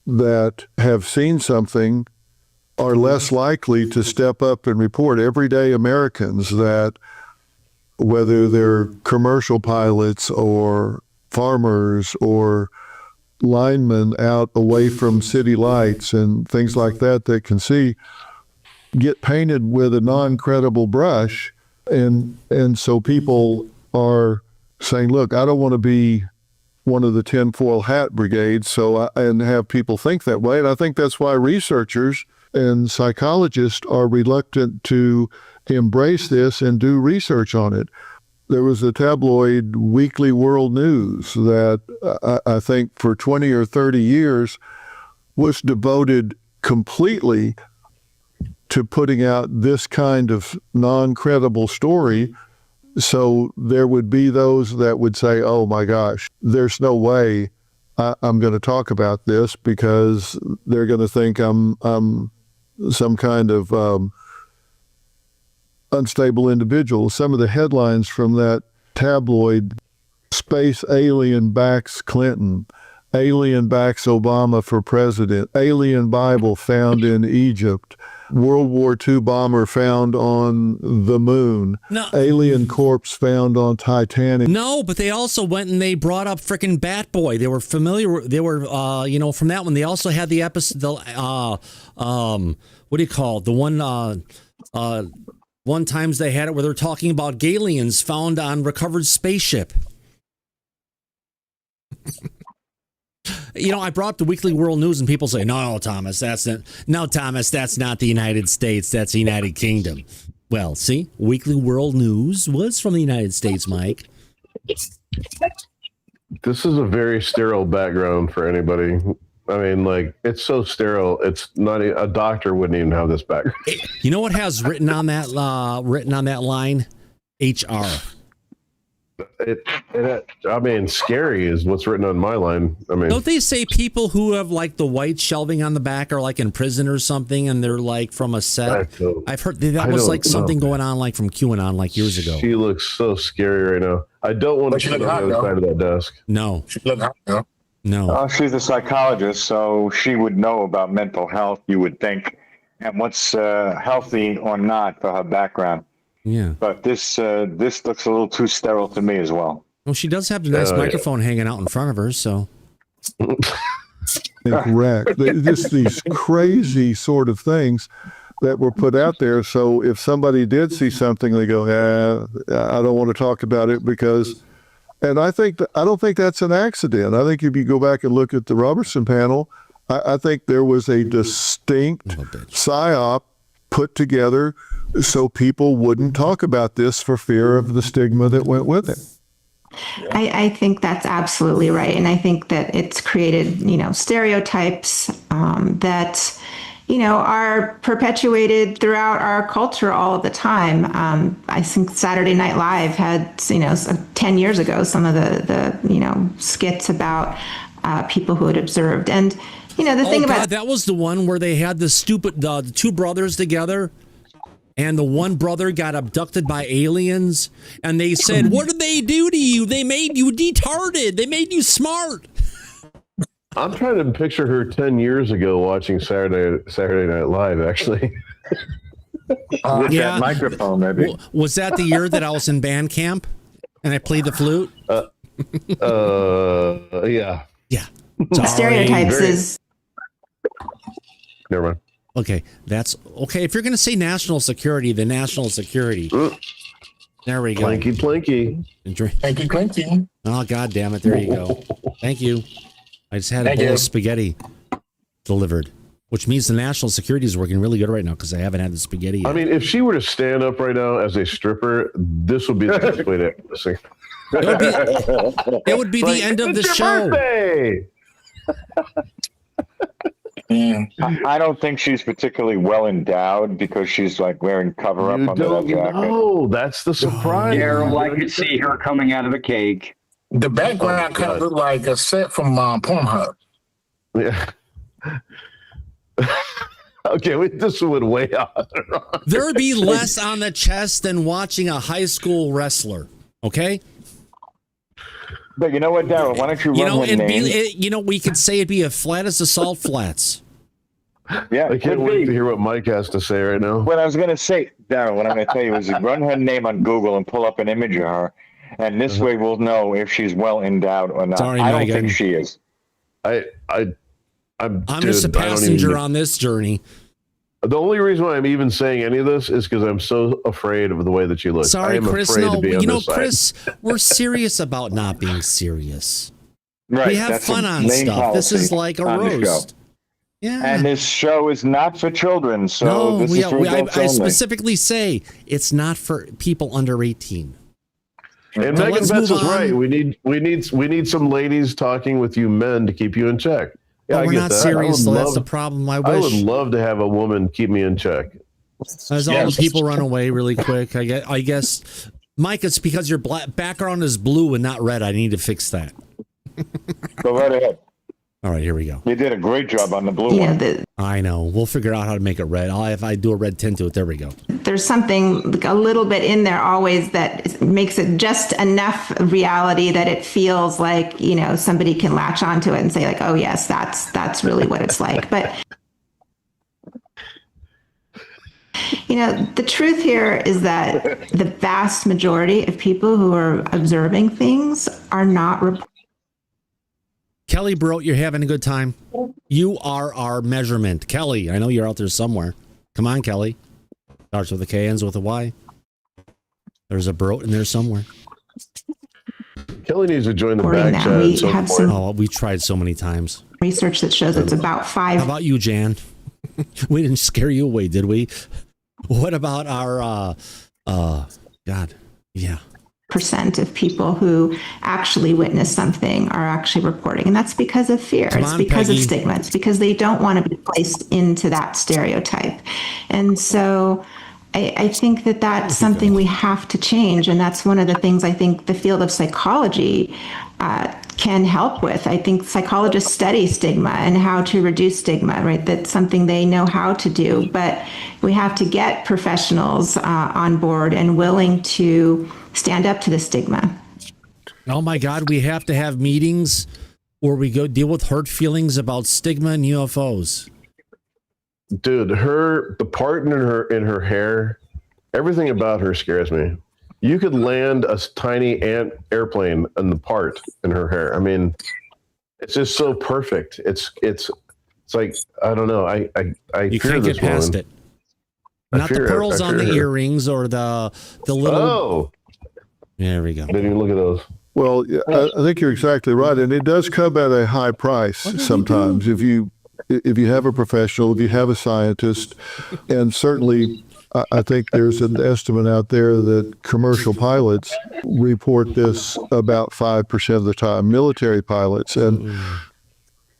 that have seen something are less likely to step up and report. Everyday Americans that, whether they're commercial pilots or farmers or linemen out away from city lights and things like that can see, get painted with a non-credible brush. And so people are saying, look, I don't want to be one of the tinfoil hat brigades, and have people think that way. And I think that's why researchers and psychologists are reluctant to embrace this and do research on it. There was a tabloid, Weekly World News, that I think for 20 or 30 years was devoted completely to putting out this kind of non-credible story. So there would be those that would say, oh my gosh, there's no way I'm going to talk about this because they're going to think I'm some kind of unstable individual. Some of the headlines from that tabloid: space alien backs Clinton, alien backs Obama for president, alien Bible found in Egypt, World War II bomber found on the moon, alien corpse found on Titanic. No, but they also went and they brought up frickin' Bat Boy. They were familiar. They were, from that one. They also had the episode, what do you call it? The one times they had it where they're talking about aliens found on recovered spaceship. I brought up the Weekly World News and people say, no, Thomas, that's not the United States. That's the United Kingdom. Well, see, Weekly World News was from the United States, Mike. This is a very sterile background for anybody. I mean, it's so sterile. It's not a doctor wouldn't even have this background. You know what has written on that line? HR. Scary is what's written on my line. I mean, don't they say people who have the white shelving on the back are in prison or something, and they're from a set? I've heard that was something going on from QAnon years ago. She looks so scary right now. I don't want to be on the other side of that desk. No. She look hot, no. No. She's a psychologist, so she would know about mental health, you would think, and what's healthy or not for her background. Yeah. But this looks a little too sterile to me as well. Well, she does have the nice microphone hanging out in front of her, so. Incorrect. Just these crazy sort of things that were put out there. So if somebody did see something, they go, I don't want to talk about it because... And I don't think that's an accident. I think if you go back and look at the Robertson panel, I think there was a distinct psyop put together so people wouldn't talk about this for fear of the stigma that went with it. I think that's absolutely right. And I think that it's created, stereotypes that, are perpetuated throughout our culture all the time. I think Saturday Night Live had, 10 years ago, some of the skits about people who had observed. And, the thing about that was the one where they had the two brothers together. And the one brother got abducted by aliens, and they said, "What did they do to you? They made you retarded. They made you smart." I'm trying to picture her 10 years ago watching Saturday Night Live, actually. With that microphone, maybe. Was that the year that I was in band camp and I played the flute? Yeah. Yeah. Stereotypes is... Never mind. Okay, that's okay. If you're going to say national security, the national security. There we go. Planky. Planky, clanky. Oh, God damn it. There you go. Thank you. I just had a bowl of spaghetti delivered, which means the national security is working really good right now because I haven't had the spaghetti yet. I mean, if she were to stand up right now as a stripper, this would be the best way to sing. It would be the end of the show. Birthday! I don't think she's particularly well endowed because she's like wearing cover up under that jacket. Oh, that's the surprise. Daryl, I could see her coming out of a cake. The background kind of looked like a set from Pornhub. Yeah. Okay, this went way out. There'd be less on the chest than watching a high school wrestler. Okay. But you know what, Daryl? Why don't you run her name? We could say it'd be as flat as the salt flats. Yeah, I can't wait to hear what Mike has to say right now. What I was going to say, Daryl, what I'm going to tell you is run her name on Google and pull up an image of her, and this way we'll know if she's well endowed or not. Sorry, I don't Megan. think she is. I'm just a passenger on this journey. The only reason why I'm even saying any of this is because I'm so afraid of the way that she looks. Sorry, I am Chris. afraid No, to be on this Chris, side. we're serious about not being serious. Right, we have that's fun a on main stuff. This is policy like a on the roast. show. Yeah. And this show is not for children, so No, this is for adults I only. specifically say it's not for people under 18. And Now, Megan let's Betts move is right. on. We need some ladies talking with you men to keep you in check. Yeah, But I we're get not that. serious, though. That's the problem. I I would wish. love to have a woman keep me in check. As all the people run away really quick, I guess, Mike, it's because your background is blue and not red. I need to fix that. Go right ahead. All right, here we go. You did a great job on the blue one. I know. We'll figure out how to make it red. If I do a red tint to it, there we go. There's something like a little bit in there always that makes it just enough reality that it feels like, somebody can latch onto it and say like, oh yes, that's really what it's like. But the truth here is that the vast majority of people who are observing things are not reporting. Kelly Brote, you're having a good time. You are our measurement. Kelly, I know you're out there somewhere. Come on, Kelly. Starts with a K, ends with a Y. There's a Brote in there somewhere. Kelly needs to join the Reporting back that. chat. We at some have point. some- We tried so many times. Research that shows it's about 5. How about you, Jan? We didn't scare you away, did we? What about our, God, yeah. % of people who actually witness something are actually reporting. And that's because of fear. Come It's on, because Peggy. of stigma. It's because they don't want to be placed into that stereotype. And so I think that that's something we have to change. And that's one of the things I think the field of psychology can help with. I think psychologists study stigma and how to reduce stigma, right? That's something they know how to do. But we have to get professionals on board and willing to stand up to the stigma. Oh my God, we have to have meetings where we go deal with hurt feelings about stigma and UFOs. Dude, the part in her hair, everything about her scares me. You could land a tiny ant airplane in the part in her hair. I mean, it's just so perfect. It's like, I don't know. I You fear can't this get past woman. it. Not the pearls on the earrings or the little. Oh, there we go. didn't even look at those. Well, I think you're exactly right, and it does come at a high price sometimes. If you if you have a professional, if you have a scientist, and certainly I think there's an estimate out there that commercial pilots report this about 5% of the time, military pilots. And,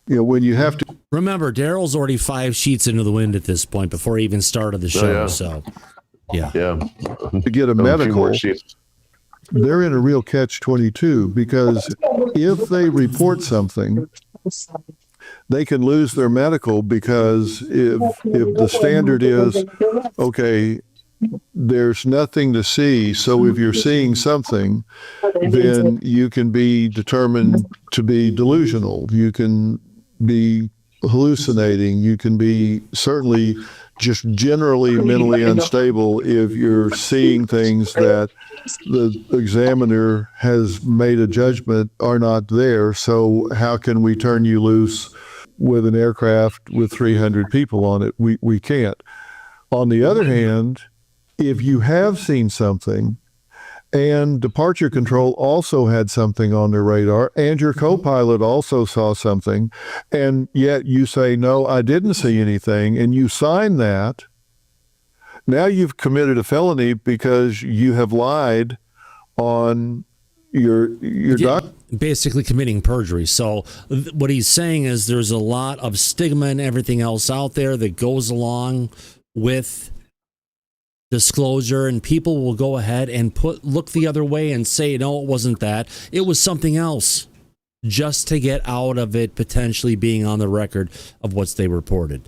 when you have to. Remember, Daryl's already 5 sheets into the wind at this point before he even started the show. yeah. So, yeah. To get a medical, they're in a real catch-22 because if they report something, they can lose their medical because if the standard is, okay, there's nothing to see, so if you're seeing something, then you can be determined to be delusional. You can be hallucinating. You can be certainly just generally mentally unstable if you're seeing things that the examiner has made a judgment are not there. So how can we turn you loose with an aircraft with 300 people on it? We can't. On the other hand, if you have seen something and departure control also had something on their radar and your co-pilot also saw something, and yet you say, no, I didn't see anything, and you sign that, now you've committed a felony because you have lied on your basically committing perjury. So what he's saying is there's a lot of stigma and everything else out there that goes along with disclosure, and people will go ahead and look the other way and say, no, it wasn't that. It was something else, just to get out of it potentially being on the record of what they reported.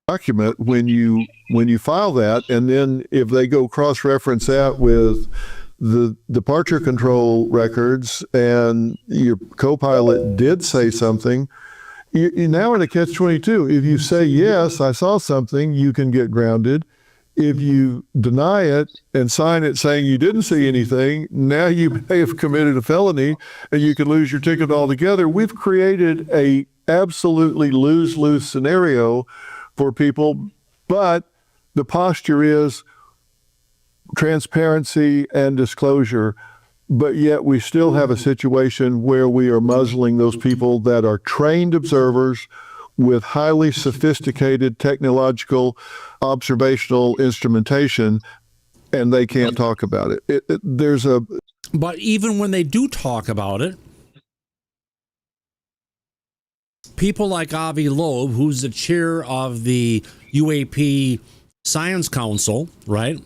Document when you file that, and then if they go cross-reference that with the departure control records and your co-pilot did say something, you're now in a catch-22. If you say, yes, I saw something, you can get grounded. If you deny it and sign it saying you didn't see anything, now you may have committed a felony and you could lose your ticket altogether. We've created a absolutely lose-lose scenario for people, but the posture is transparency and disclosure, but yet we still have a situation where we are muzzling those people that are trained observers with highly sophisticated technological observational instrumentation, and they can't talk about it. But even when they do talk about it, people like Avi Loeb, who's the chair of the UAP Science Council, right,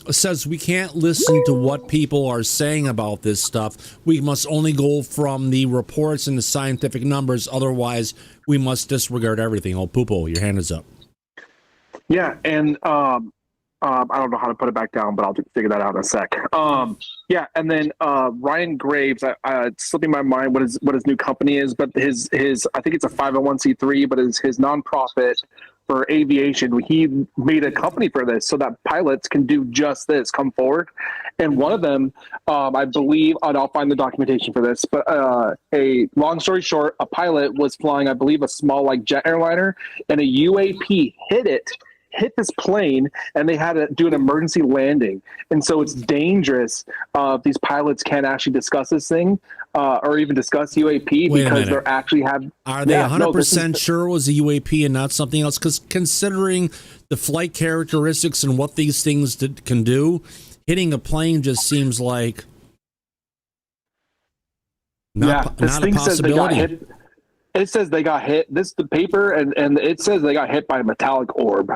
says we can't listen to what people are saying about this stuff. We must only go from the reports and the scientific numbers. Otherwise, we must disregard everything. Oh, Poopo, your hand is up. Yeah, and I don't know how to put it back down, but I'll figure that out in a sec. Yeah, and then Ryan Graves, it's slipping my mind what his new company is, but his I think it's a 501c3, but his nonprofit for aviation, he made a company for this so that pilots can do just this, come forward. And one of them, I believe, and I'll find the documentation for this, but a long story short, a pilot was flying, I believe, a small like jet airliner, and a UAP hit this plane, and they had to do an emergency landing. And so it's dangerous if these pilots can't actually discuss this thing or even discuss UAP because they're actually Are they 100% sure it was a UAP and not something else? Because considering the flight characteristics and what these things can do, hitting a plane just seems like not a possibility. It says they got hit. The paper and it says they got hit by a metallic orb.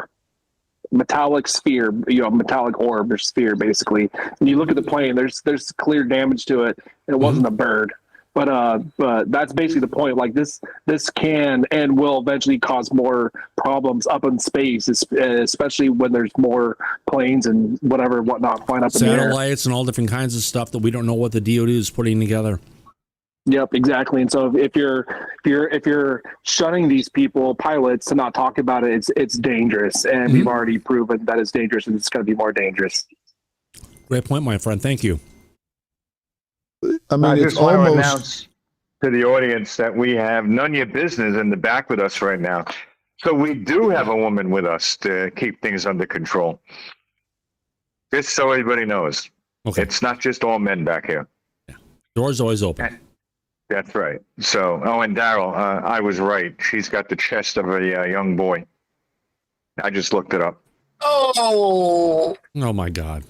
Metallic sphere, metallic orb or sphere, basically. And you look at the plane, there's clear damage to it, and it wasn't a bird. But that's basically the point. Like this can and will eventually cause more problems up in space, especially when there's more planes and whatnot flying up in the air. Satellites and all different kinds of stuff that we don't know what the DoD is putting together. Yep, exactly. And so if you're shunning these pilots to not talk about it, it's dangerous, and we've already proven that it's dangerous, and it's going to be more dangerous. Great point, my friend. Thank you. I mean, I just want to announce to the audience that we have none of your business in the back with us right now. So we do have a woman with us to keep things under control. Just so everybody knows, it's not just all men back here. Doors always open. That's right. So, and Daryl, I was right. She's got the chest of a young boy. I just looked it up. Oh my God!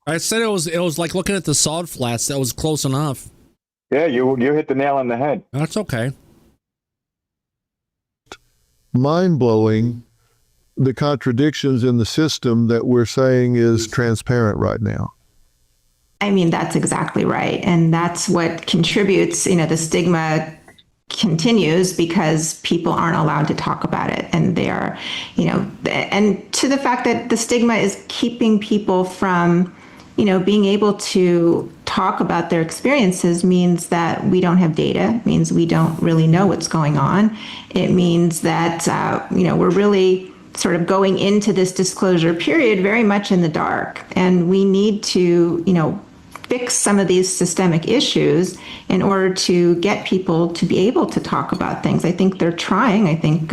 I said it was like looking at the sod flats. That was close enough. Yeah, you hit the nail on the head. That's okay. Mind-blowing, the contradictions in the system that we're saying is transparent right now. I mean, that's exactly right. And that's what contributes, the stigma continues because people aren't allowed to talk about it. And they are, and to the fact that the stigma is keeping people from, being able to talk about their experiences means that we don't have data, means we don't really know what's going on. It means that, we're really sort of going into this disclosure period very much in the dark. And we need to, fix some of these systemic issues in order to get people to be able to talk about things. I think they're trying. I think,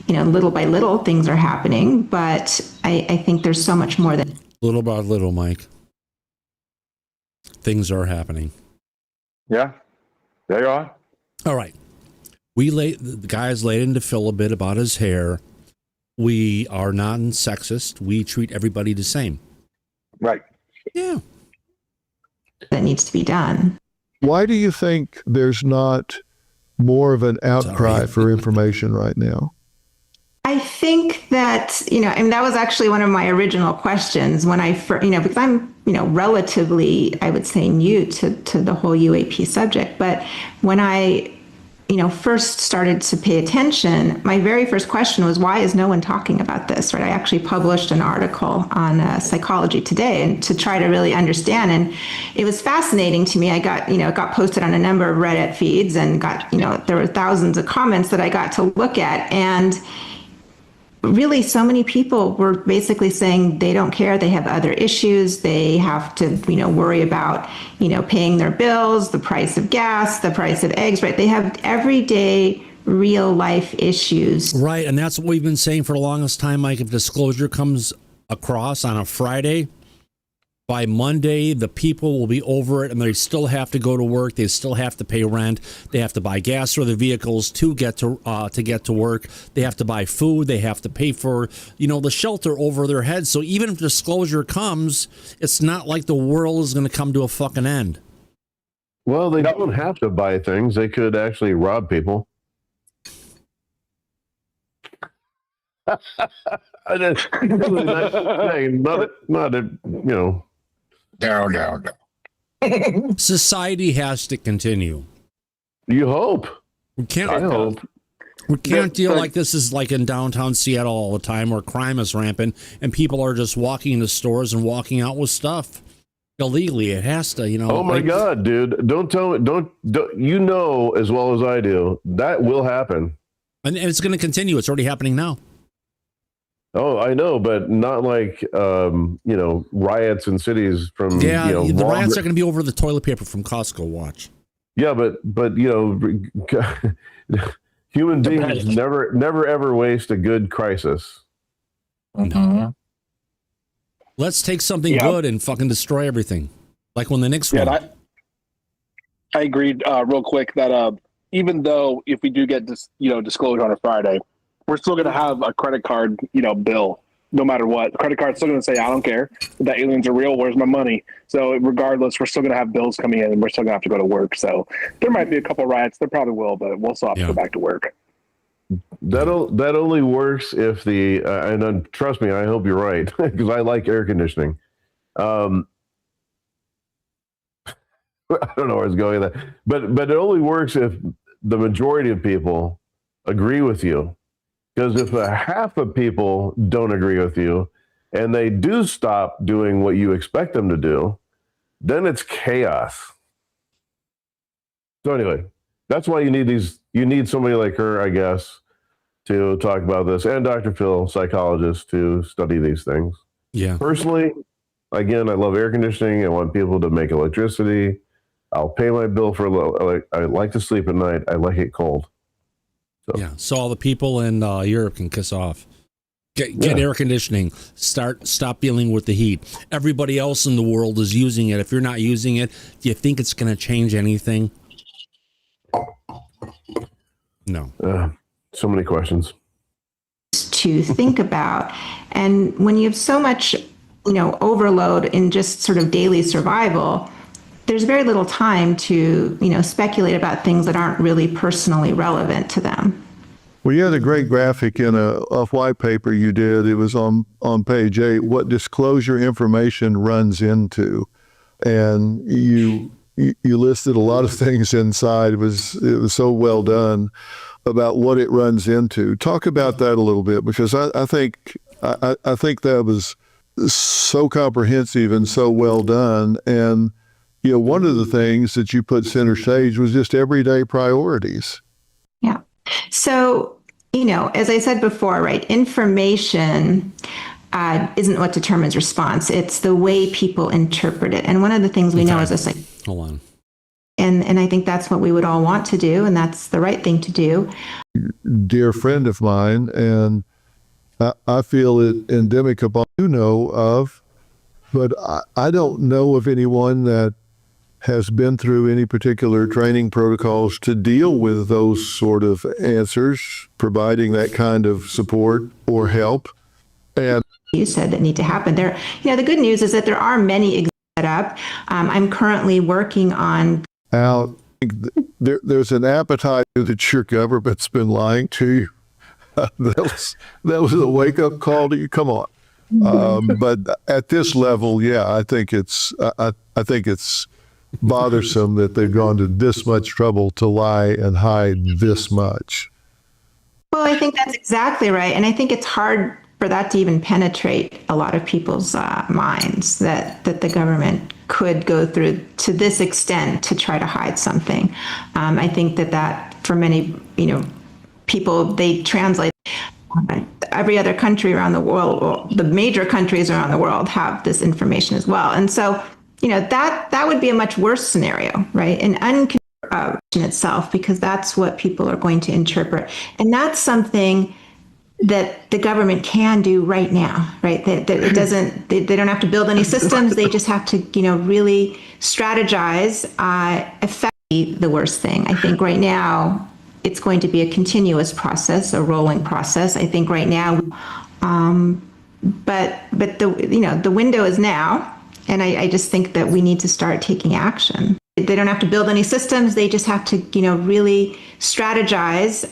little by little things are happening, but I think there's so much more than little by little, Mike. Things are happening. Yeah, they are. All right. The guys laid into Phil a bit about his hair. We are not sexist. We treat everybody the same. Right. Yeah. that needs to be done. Why do you think there's not more of an outcry for information right now? I think that, that was actually one of my original questions when I first, because I'm, relatively, I would say, new to the whole UAP subject. But when I, first started to pay attention, my very first question was, why is no one talking about this, right? I actually published an article on Psychology Today and to try to really understand. And it was fascinating to me. I got, it got posted on a number of Reddit feeds and got, there were thousands of comments that I got to look at. And really, so many people were basically saying they don't care. They have other issues. They have to, worry about, paying their bills, the price of gas, the price of eggs, right? They have everyday real life issues. Right. And that's what we've been saying for the longest time, Mike. If disclosure comes across on a Friday, by Monday, the people will be over it and they still have to go to work. They still have to pay rent. They have to buy gas for their vehicles to get to work. They have to buy food. They have to pay for, the shelter over their heads. So even if disclosure comes, it's not like the world is going to come to a fucking end. Well, they don't have to buy things. They could actually rob people. I just, Down. Society has to continue. You hope. We can't. I hope. We can't deal like this is like in downtown Seattle all the time, where crime is rampant and people are just walking into stores and walking out with stuff illegally. It has to, Oh my God, dude! Don't tell me. Don't as well as I do that will happen, and it's going to continue. It's already happening now. Oh, I know, but not like riots in cities from the riots are going to be over the toilet paper from Costco. Watch. Yeah, but human beings never ever waste a good crisis. No. Let's take something good and fucking destroy everything, like when the Knicks won. I agreed real quick that even though if we do get this disclosure on a Friday, we're still going to have a credit card, bill, no matter what. The credit card's still going to say, I don't care. The aliens are real. Where's my money? So regardless, we're still going to have bills coming in and we're still going to have to go to work. So there might be a couple riots. There probably will, but we'll still have to go back to work. That only works if and trust me, I hope you're right, because I like air conditioning. I don't know where it's going with that. But it only works if the majority of people agree with you. Because if half of people don't agree with you and they do stop doing what you expect them to do, then it's chaos. So anyway, that's why you need somebody like her, I guess, to talk about this, and Dr. Phil, psychologist, to study these things. Yeah. Personally, again, I love air conditioning. I want people to make electricity. I'll pay my bill for a little. I like to sleep at night. I like it cold. So all the people in Europe can kiss off. Get air conditioning. Stop dealing with the heat. Everybody else in the world is using it. If you're not using it, do you think it's going to change anything? No. So many questions to think about. And when you have so much, overload in just sort of daily survival, there's very little time to, speculate about things that aren't really personally relevant to them. Well, you had a great graphic in a white paper you did. It was on page 8, what disclosure information runs into. And you listed a lot of things inside. It was so well done about what it runs into. Talk about that a little bit, because I think that was so comprehensive and so well done. And one of the things that you put center stage was just everyday priorities. Yeah. So, as I said before, right, information isn't what determines response. It's the way people interpret it. And one of the things we know as a psychologist. Hold on. And I think that's what we would all want to do, and that's the right thing to do. Dear friend of mine, and I feel it endemic upon you know of, but I don't know of anyone that has been through any particular training protocols to deal with those sort of answers, providing that kind of support or help. And you said that need to happen there. The good news is that there are many set up. I'm currently working on there's an appetite that your government's been lying to you. That was a wake-up call to you. Come on. But at this level, yeah, I think it's bothersome that they've gone to this much trouble to lie and hide this much. Well, I think that's exactly right. And I think it's hard for that to even penetrate a lot of people's minds, that the government could go through to this extent to try to hide something. I think that for many, people, they translate. Every other country around the world, or the major countries around the world, have this information as well. And so, that would be a much worse scenario, right? An uncontrolled itself, because that's what people are going to interpret. And that's something that the government can do right now, right? That it doesn't, they don't have to build any systems. They just have to, really strategize, effectively the worst thing. I think right now it's going to be a continuous process, a rolling process. I think right now, but the window is now. And I just think that we need to start taking action. They don't have to build any systems. They just have to, really strategize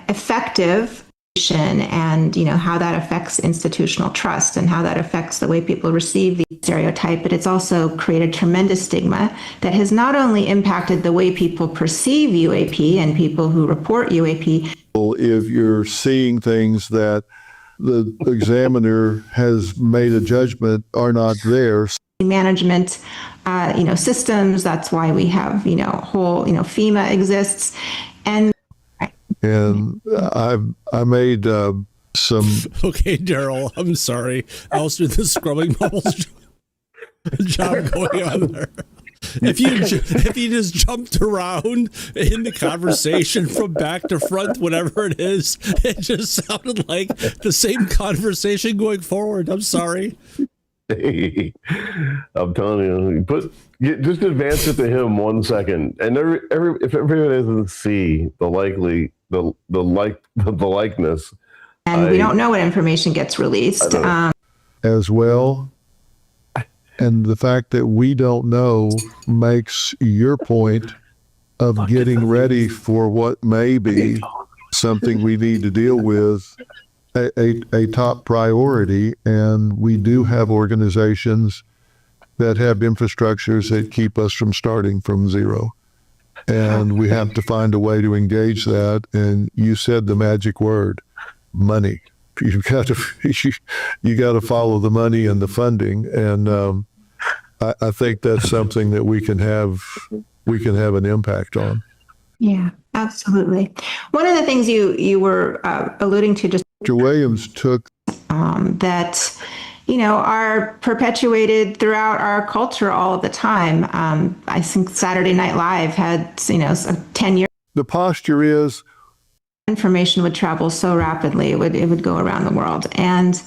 effective and, how that affects institutional trust and how that affects the way people receive the stereotype. But it's also created tremendous stigma that has not only impacted the way people perceive UAP and people who report UAP. If you're seeing things that the examiner has made a judgment are not there. Management, systems. That's why we have, whole, FEMA exists. And I made some. Okay, Daryl, I'm sorry. I was through the scrubbing bubbles job going on there. If you just jumped around in the conversation from back to front, whatever it is, it just sounded like the same conversation going forward. I'm sorry. Hey, I'm telling you, just advance it to him 1 second, and if everyone doesn't see the likeness, and we don't know what information gets released as well. And the fact that we don't know makes your point of getting ready for what may be something we need to deal with a top priority. And we do have organizations that have infrastructures that keep us from starting from zero. And we have to find a way to engage that. And you said the magic word, money. You got to follow the money and the funding, and I think that's something that we can have an impact on. Yeah, absolutely. One of the things you were alluding to, just Mr. Williams took that are perpetuated throughout our culture all of the time. I think Saturday Night Live had 10 years. The posture is information would travel so rapidly, it would go around the world. And,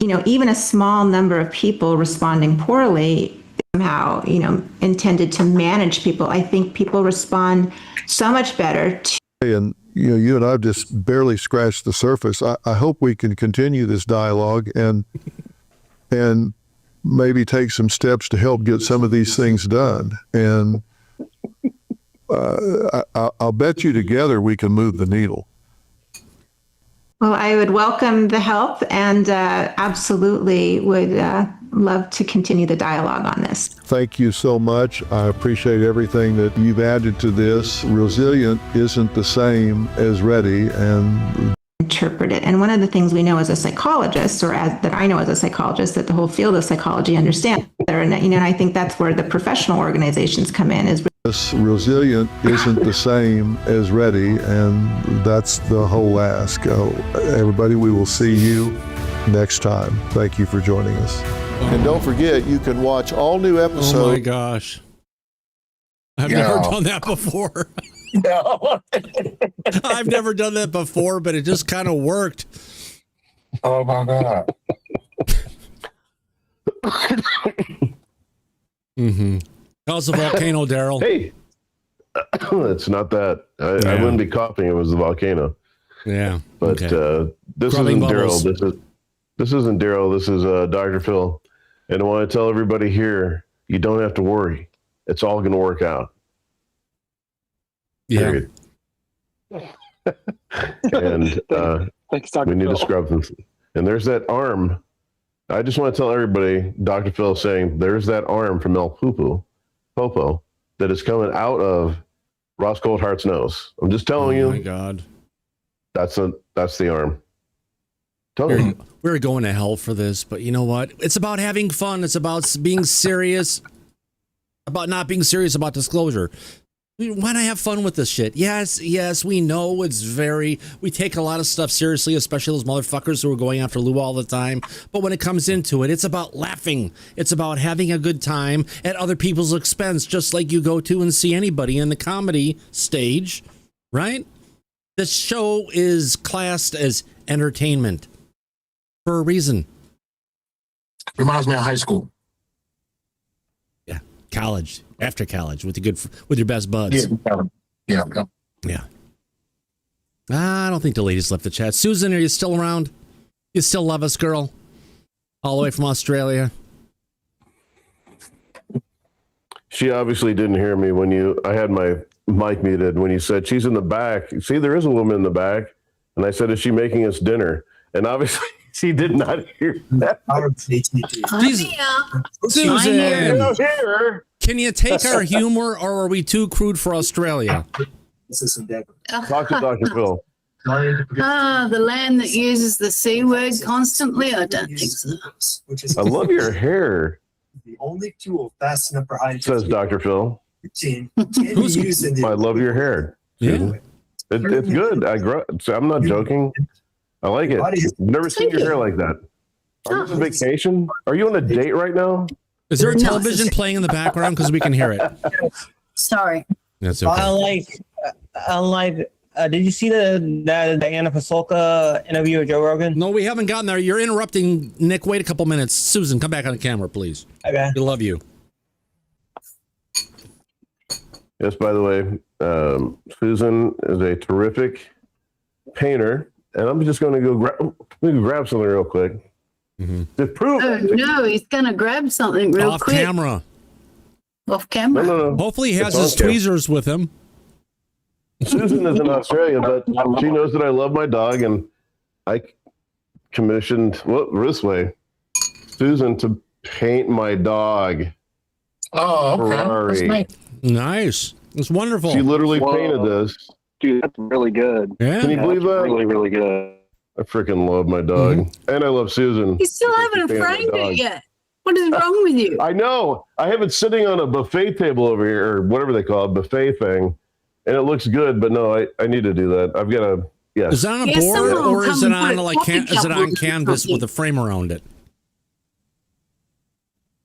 even a small number of people responding poorly somehow, intended to manage people. I think people respond so much better to. And, you and I've just barely scratched the surface. I hope we can continue this dialogue and maybe take some steps to help get some of these things done. And I'll bet you together we can move the needle. Well, I would welcome the help and absolutely would love to continue the dialogue on this. Thank you so much. I appreciate everything that you've added to this. Resilient isn't the same as ready, and interpret it. And one of the things we know as a psychologist, or that I know as a psychologist, that the whole field of psychology understands better. And and I think that's where the professional organizations come in. Is resilient isn't the same as ready, and that's the whole ask. Everybody, we will see you next time. Thank you for joining us. And don't forget, you can watch all new episodes. Oh my gosh. I've never done that before. No. I've never done that before, but it just kind of worked. Oh my God. How's the volcano, Daryl? Hey, it's not that. I wouldn't be coughing. It was the volcano. Yeah. But this isn't Daryl. This isn't Daryl. This is Dr. Phil. And I want to tell everybody here, you don't have to worry. It's all going to work out. Yeah. Period. And Thanks, Dr. we need Phil. to scrub them. And there's that arm. I just want to tell everybody, Dr. Phil saying, there's that arm from El Popo that is coming out of Ross Coldheart's nose. I'm just telling you. Oh my God. That's the arm. Tell me. We're going to hell for this, but you know what? It's about having fun. It's about being serious, about not being serious about disclosure. Why not have fun with this shit? Yes, we know we take a lot of stuff seriously, especially those motherfuckers who are going after Lou all the time. But when it comes into it, it's about laughing. It's about having a good time at other people's expense, just like you go to and see anybody in the comedy stage, right? This show is classed as entertainment for a reason. Reminds me of high school. Yeah, college. After college with your best buds. Yeah. I don't think the ladies left the chat. Susan, are you still around? You still love us, girl? All the way from Australia. She obviously didn't hear me when I had my mic muted when you said she's in the back. See, there is a woman in the back. And I said, is she making us dinner? And obviously she did not hear that. Susan, can you take our humor, or are we too crude for Australia? Talk to Dr. Phil. The land that uses the C word constantly? I don't think so. I love your hair, The only tool fast enough for high says Dr. Phil. can be used in the I love your hair. Yeah. It's good. I'm not joking. I like it. Never seen your hair like that. Are you on vacation? Are you on a date right now? Is there a television playing in the background? Because we can hear it. Sorry. That's okay. Did you see the Diana Pasolka interview with Joe Rogan? No, we haven't gotten there. You're interrupting, Nick. Wait a couple minutes. Susan, come back on the camera, please. Okay. We love you. Yes, by the way, Susan is a terrific painter. And I'm just going to go grab something real quick. To prove it. No, he's going to grab something real Off quick. camera. Off camera? No. Hopefully he has his tweezers with him. Susan is in Australia, but she knows that I love my dog, and I commissioned this way Susan to paint my dog. Oh, okay. Ferrari. Nice. It's wonderful. She literally painted this. Dude, that's really good. Yeah. Can you believe that? Really, really good. I freaking love my dog, and I love Susan. You still haven't framed it yet. What is wrong with you? I know. I have it sitting on a buffet table over here, or whatever they call it, buffet thing, and it looks good. But no, I need to do that. I've got to. Yes. Is that on a board, or is it on is it on canvas with a frame around it?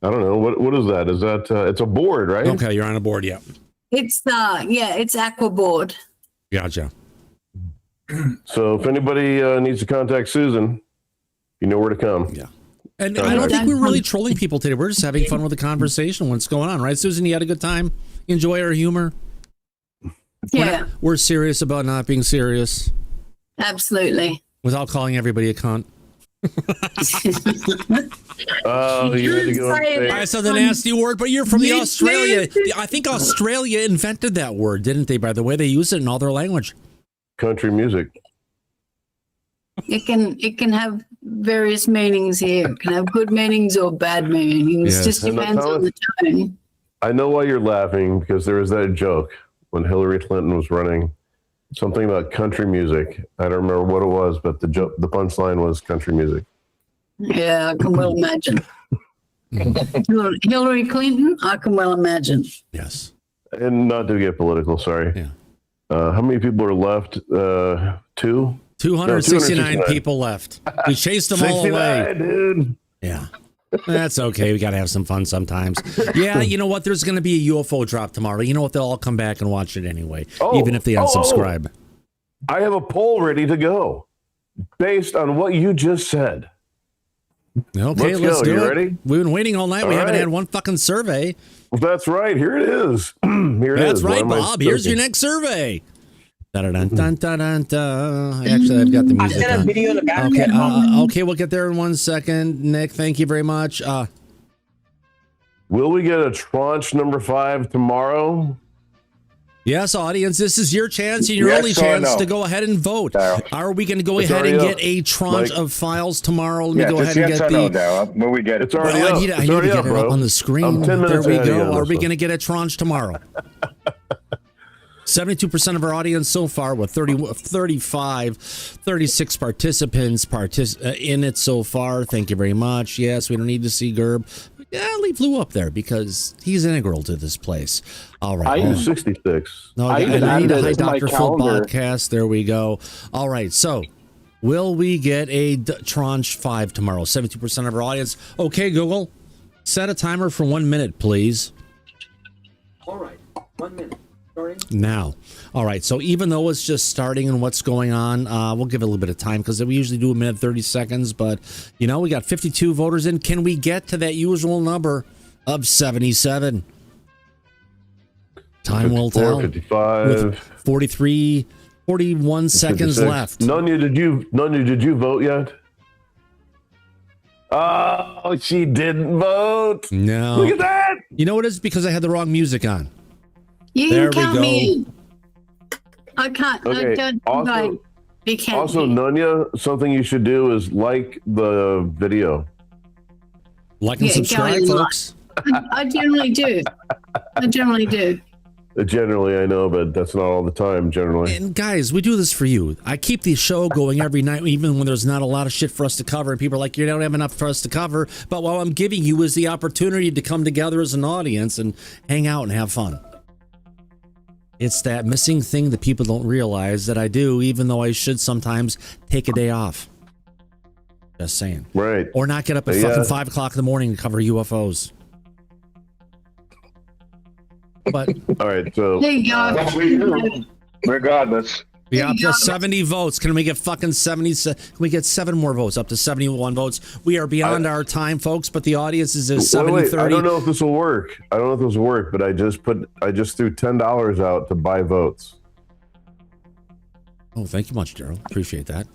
I don't know. What is that? Is that it's a board, right? Okay, you're on a board. Yeah. It's it's aquaboard. Gotcha. So if anybody needs to contact Susan, you know where to come. Yeah. And I don't think we're really trolling people today. We're just having fun with the conversation. What's going on, right, Susan? You had a good time? You enjoy our humor? Yeah, We're serious about not being serious absolutely. without calling everybody a cunt. Oh, you had to go and say I said the nasty word, but you're from the Australia. I think Australia invented that word, didn't they? By the way, they use it in all their language. country music. It can have various meanings here. It can have good meanings or bad meanings. Yes. Just depends on the tone. I know why you're laughing, because there was that joke when Hillary Clinton was running, something about country music. I don't remember what it was, but the punchline was country music. Yeah, I can well imagine. Hillary Clinton, I can well imagine. Yes. And not to get political, sorry. Yeah. How many people are left? 269 people left. We chased them all away. Dude. Yeah. That's okay. We got to have some fun sometimes. Yeah, you know what? There's going to be a UFO drop tomorrow. You know what? They'll all come back and watch it anyway, even if they unsubscribe. I have a poll ready to go based on what you just said. Okay, let's do it. Ready? We've been waiting all night. All We haven't right. had one fucking survey. Well, that's right. Here it is. Here it That's is. right, Why am I Bob. Here's your joking? next survey. Dun-dun-dun-dun-dun-dun. Actually, I've got the music. I sent a on. video in the back. Okay, we'll get there in 1 second. Nick, thank you very much. Will we get a tranche number 5 tomorrow? Yes, audience, this is your chance and your Yes only or chance no? to go ahead and vote. Are we going to go It's ahead and already get up. a tranche Mike. of files tomorrow? Let me go just ahead and yes get or no, Daryl. When we get it. It's already Well, up. I need It's to already get up, it bro. up on the screen. I'm 10 There minutes we ahead of you go. on Are this we one. going to get a tranche tomorrow? 72% of our audience so far with 36 participants in it so far. Thank you very much. Yes, we don't need to see Gerb. Yeah, leave Lou up there because he's integral to this place. All right. I 66. No, I I even need added a it High to my Dr. Phil calendar. podcast. There we go. All right. So, will we get a tranche 5 tomorrow? 72% of our audience. Okay, Google, set a timer for 1 minute, please. All right, 1 minute. Starting. Now. All right. So, even though it's just starting and what's going on, we'll give it a little bit of time because we usually do a minute, 30 seconds. But, we got 52 voters in. Can we get to that usual number of 77? Time will 54, tell. 55. With 41 seconds 56. left. Nunya, did you vote yet? Oh, she didn't vote. No. Look at that. You know what it is? Because I had the wrong music on. You There can we count go. me in. I can't. Okay, I don't. also- like, you can't. Also, Nunya, something you should do is like the video. Like and Yeah, subscribe, go ahead. folks. I generally do. I generally do. Generally, I know, but that's not all the time, generally. And guys, we do this for you. I keep the show going every night, even when there's not a lot of shit for us to cover. And people are like, you don't have enough for us to cover. But what I'm giving you is the opportunity to come together as an audience and hang out and have fun. It's that missing thing that people don't realize that I do, even though I should sometimes take a day off. Just saying. Right. Or not get up at fucking 5 o'clock in the morning to cover UFOs. But all right, so There you go. Regardless. we got up to 70 votes. Can we get fucking 70? Can we get 7 more votes? Up to 71 votes. We are beyond our time, folks. But the audience is at 70, 30. I don't know if this will work. But I just threw $10 out to buy votes. Oh, thank you much, Daryl. Appreciate that.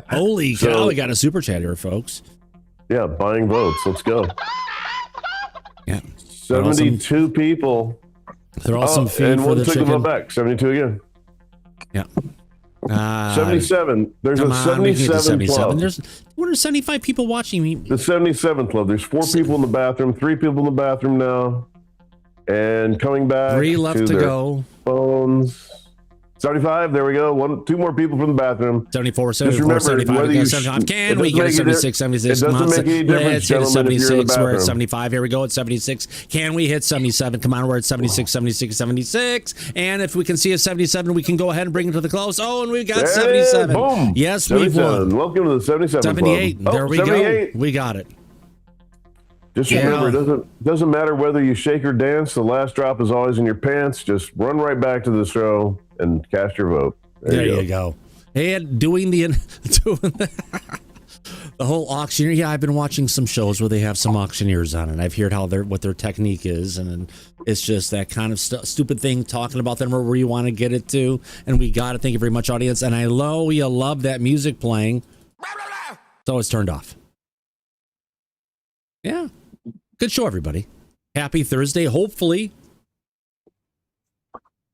Holy cow! We got a super chat here, folks. Yeah, buying votes. Let's go. Yeah. 72 people. They're all some feed and for one the took a chicken. vote back. 72 again. Yeah. 77. There's come a on, we can get to 77 club. There's 275 people watching me. The 77 club. There's 4 people in the bathroom, 3 people in the bathroom now, and coming back. 3 left to their go. Phones. 75. There we go. 2 more people from the bathroom. 74, Just 74, remember, 75. whether We got you 75. Can it we doesn't get a make any 76, 76? It doesn't Come on, make any difference, let's hit a gentlemen, if you're in the 76. We're at bathroom. 75. Here we go at 76. Can we hit 77? Come on, we're at 76, 76, 76. And if we can see a 77, we can go ahead and bring it to the close. Oh, and we've got There it is. 77. Boom. Yes, we've 77. won. Welcome to the 77 78. club. There we 78. go. We got it. Just remember, it doesn't matter whether you shake or dance. The last drop is always in your pants. Just run right back to the show and cast your vote. There you go. And doing the The whole auctioneer. Yeah, I've been watching some shows where they have some auctioneers on it. I've heard how what their technique is, and it's just that kind of stupid thing talking about them or where you want to get it to. And we got it. Thank you very much, audience. And I know you love that music playing. So it's turned off. Yeah. Good show, everybody. Happy Thursday. Hopefully,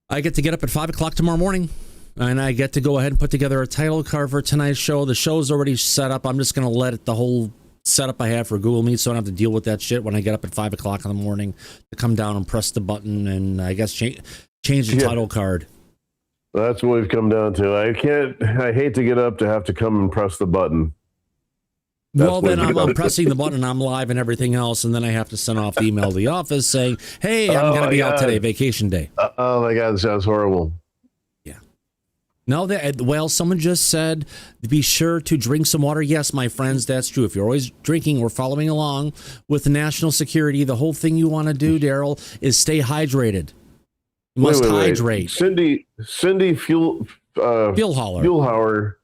I get to get up at 5 o'clock tomorrow morning. And I get to go ahead and put together a title card for tonight's show. The show's already set up. I'm just going to let it, the whole setup I have for Google Meet, so I don't have to deal with that shit when I get up at 5 o'clock in the morning to come down and press the button and I guess change the title card. That's what we've come down to. I hate to get up to have to come and press the button. Well, then I'm pressing the button, I'm live and everything else, and then I have to send off the email to the office saying, hey, I'm going to be out today, vacation day. Oh my God, that sounds horrible. No, someone just said, be sure to drink some water. Yes, my friends, that's true. If you're always drinking or following along with the national security, the whole thing you want to do, Daryl, is stay hydrated. You must hydrate. Cindy Fuelhauer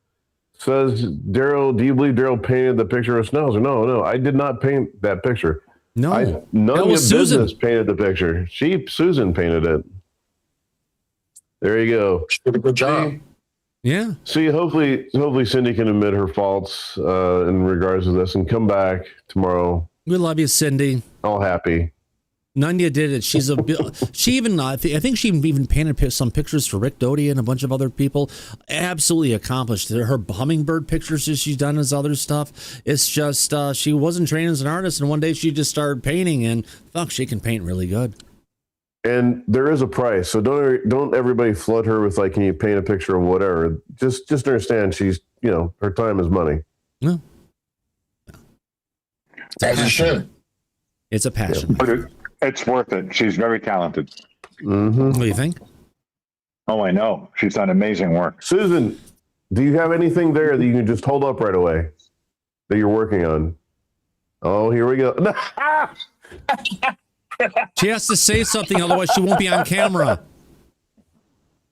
says, Daryl, do you believe Daryl painted the picture of Snells? No, I did not paint that picture. No, none of your business painted the picture. Susan painted it. There you go. Good job. Yeah. See, hopefully Cindy can admit her faults in regards to this and come back tomorrow. We love you, Cindy. All happy. Nunya did it. She even I think she even painted some pictures for Rick Doty and a bunch of other people. Absolutely accomplished. Her hummingbird pictures that she's done as other stuff. It's just she wasn't trained as an artist, and one day she just started painting, and fuck, she can paint really good. And there is a price, so don't everybody flood her with like, can you paint a picture of whatever? Just understand she's, her time is money. No. As you should. It's a passion. But it's worth it. She's very talented. Mm-hmm. What do you think? Oh, I know. She's done amazing work. Susan, do you have anything there that you can just hold up right away that you're working on? Oh, here we go. She has to say something, otherwise she won't be on camera.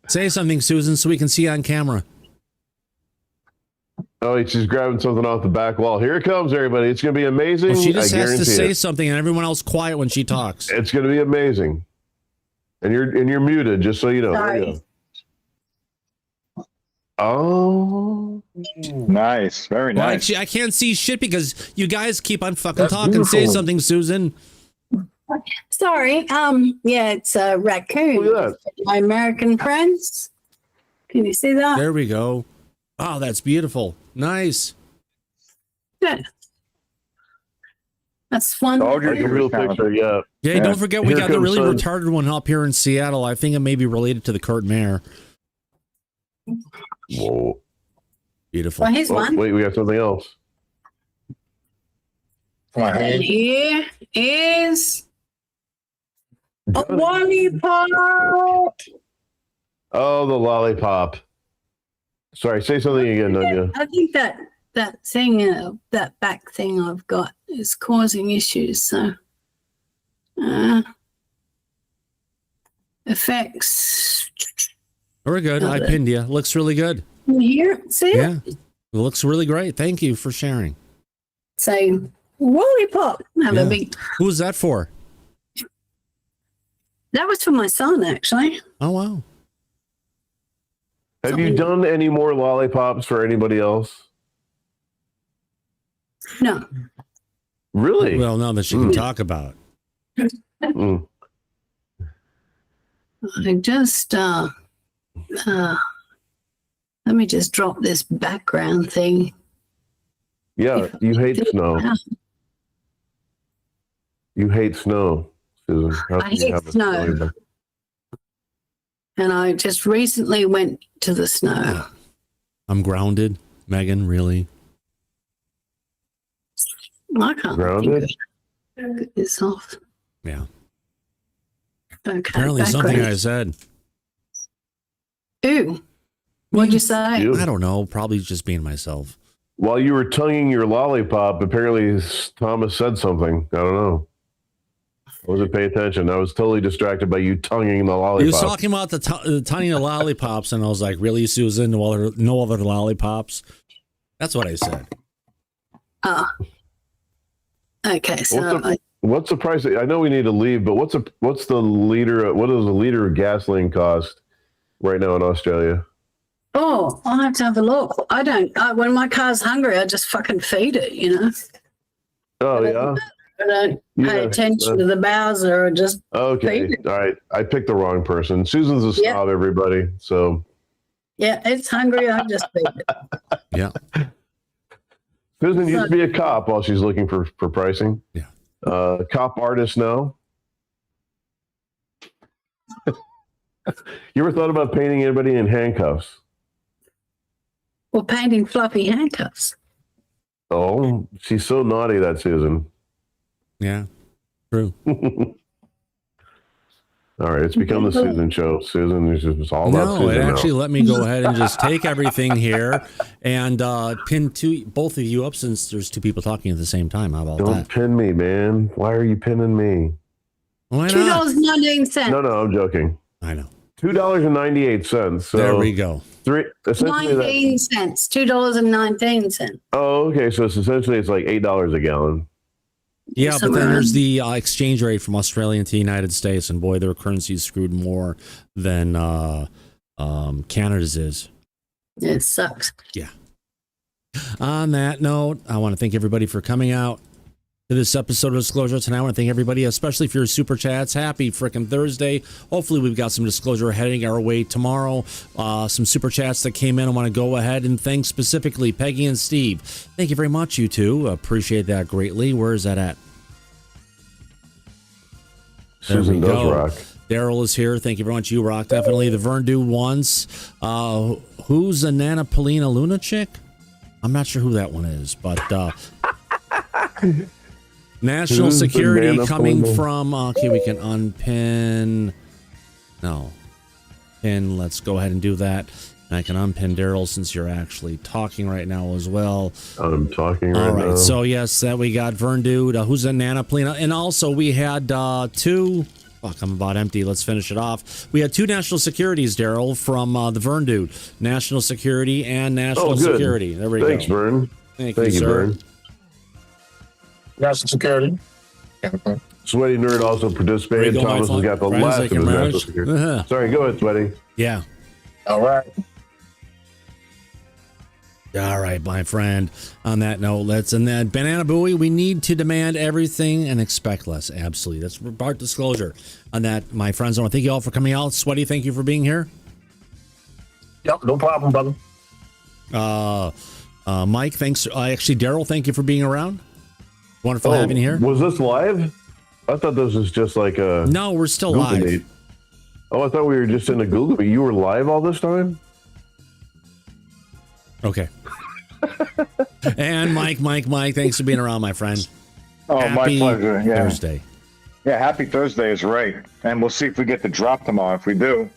Say something, Susan, so we can see on camera. Oh, she's grabbing something off the back wall. Here it comes, everybody. It's going to be amazing. Well, she just has to say something, and everyone else quiet when she talks. It's going to be amazing. And you're muted, just so you know. Sorry. There you go. Oh, nice, very nice. I can't see shit because you guys keep on fucking talking. Beautiful. Say something, Susan. Sorry. Yeah, it's a raccoon. Look at that. My American friends. Can you see that? There we go. Oh, that's beautiful. Nice. Good. That's fun. Oh, like a real picture, yeah. Yeah, don't forget we got the really sun. retarded one up here in Seattle. I think it may be related to the Kurt Mayer. Whoa. Beautiful. Well, here's one. Wait, we got something else. And here is a lollipop. Oh, the lollipop. Sorry, say something again, Nunya. I think that thing, that back thing I've got is causing issues. So, effects. We're good. I pinned you. Looks really good. Here, see it? Yeah, it looks really great. Thank you for sharing. So, lollipop. Have a big. Who was that for? That was for my son, actually. Oh wow. Have you done any more lollipops for anybody else? No. Really? Well, none that she can talk about. I just let me just drop this background thing. Yeah, you hate snow. You hate snow, Susan. I hate snow. And I just recently went to the snow. I'm grounded, Megan. Really? I can't. Grounded? Get this off. Yeah. Okay. Apparently something I said. Ooh. What'd you say? I don't know. Probably just being myself. While you were tonguing your lollipop, apparently Thomas said something. I don't know. I wasn't paying attention. I was totally distracted by you tonguing the lollipop. He was talking about the tonguing of lollipops, and I was like, really, Susan? No other lollipops? That's what I said. Oh. Okay, so What's the price? I know we need to leave, but what does a liter of gasoline cost right now in Australia? oh, I'll have to have a look. I don't. When my car's hungry, I just fucking feed it. You know. Oh yeah. I don't pay attention to the Bowser or just okay. feed it. All right, I picked the wrong person. Susan's a snob, everybody. So Yeah, it's hungry. I just feed it. Yeah. Susan used to be a cop while she's looking for pricing. Yeah. Cop artist now. You ever thought about painting anybody in handcuffs? Or painting fluffy handcuffs. Oh, she's so naughty, that Susan. Yeah, true. All right, it's become the Susan show. Susan is just all about No, Susan. it actually now. let me go ahead and just take everything here and pin both of you up since there's two people talking at the same time. How about Don't that? pin me, man. Why are you pinning me? Why not? $2.98. No, I'm joking. I know. $2.98. So there we go. 19 cents. $2.19. Oh, okay. So it's essentially like $8 a gallon. Yeah, but then there's the exchange rate from Australia to the United States, and boy, their currency is screwed more than Canada's is. It sucks. Yeah. On that note, I want to thank everybody for coming out to this episode of Disclosure tonight. I want to thank everybody, especially for your super chats. Happy frickin' Thursday. Hopefully we've got some disclosure heading our way tomorrow. Some super chats that came in. I want to go ahead and thank specifically Peggy and Steve. Thank you very much, you two. Appreciate that greatly. Where is that at? Susan does rock. Daryl is here. Thank you very much. You rock. Definitely. The Vern do once. Who's a Nana Polina Luna chick? I'm not sure who that one is, but national security coming from. Okay, we can unpin. No. Pin. Let's go ahead and do that. And I can unpin Daryl since you're actually talking right now as well. I'm talking right now. All right. So, yes, that we got Vern Dude, who's a Nana Polina. And also, we had two. Fuck, I'm about empty. Let's finish it off. We had two national securities, Daryl, from the Vern Dude. National security and national security. There we go. Thanks, Vern. Thank you, sir. Vern. National security. Sweaty Nerd also participated. Thomas has got the last of his national security. Sorry, go ahead, Sweaty. Yeah. All right. All right, my friend. On that note, and then Banana Buoy, we need to demand everything and expect less. Absolutely. That's part disclosure. On that, my friends, I want to thank you all for coming out. Sweaty, thank you for being here. Yep, no problem, brother. Mike, thanks. Actually, Daryl, thank you for being around. Wonderful having you here. Was this live? I thought this was just like a... No, we're still Google live. Meet. Oh, I thought we were just in a Google Meet. You were live all this time? Okay. And Mike, thanks for being around, my friend. Oh, Happy my pleasure. Yeah. Thursday. Yeah, happy Thursday is right. And we'll see if we get the drop tomorrow. If we do,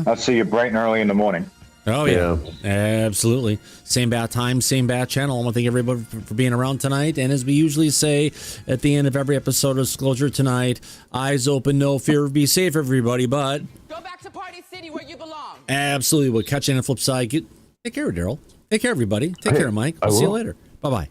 I'll see you bright and early in the morning. Oh, yeah. Absolutely. Same bat time, same bat channel. I want to thank everybody for being around tonight. And as we usually say at the end of every episode of Disclosure tonight, eyes open, no fear, be safe, everybody. But go back to Party City where you belong. Absolutely. We'll catch you on the flip side. Take care, Daryl. Take care, everybody. Take care, Mike. We'll see you later. Bye-bye.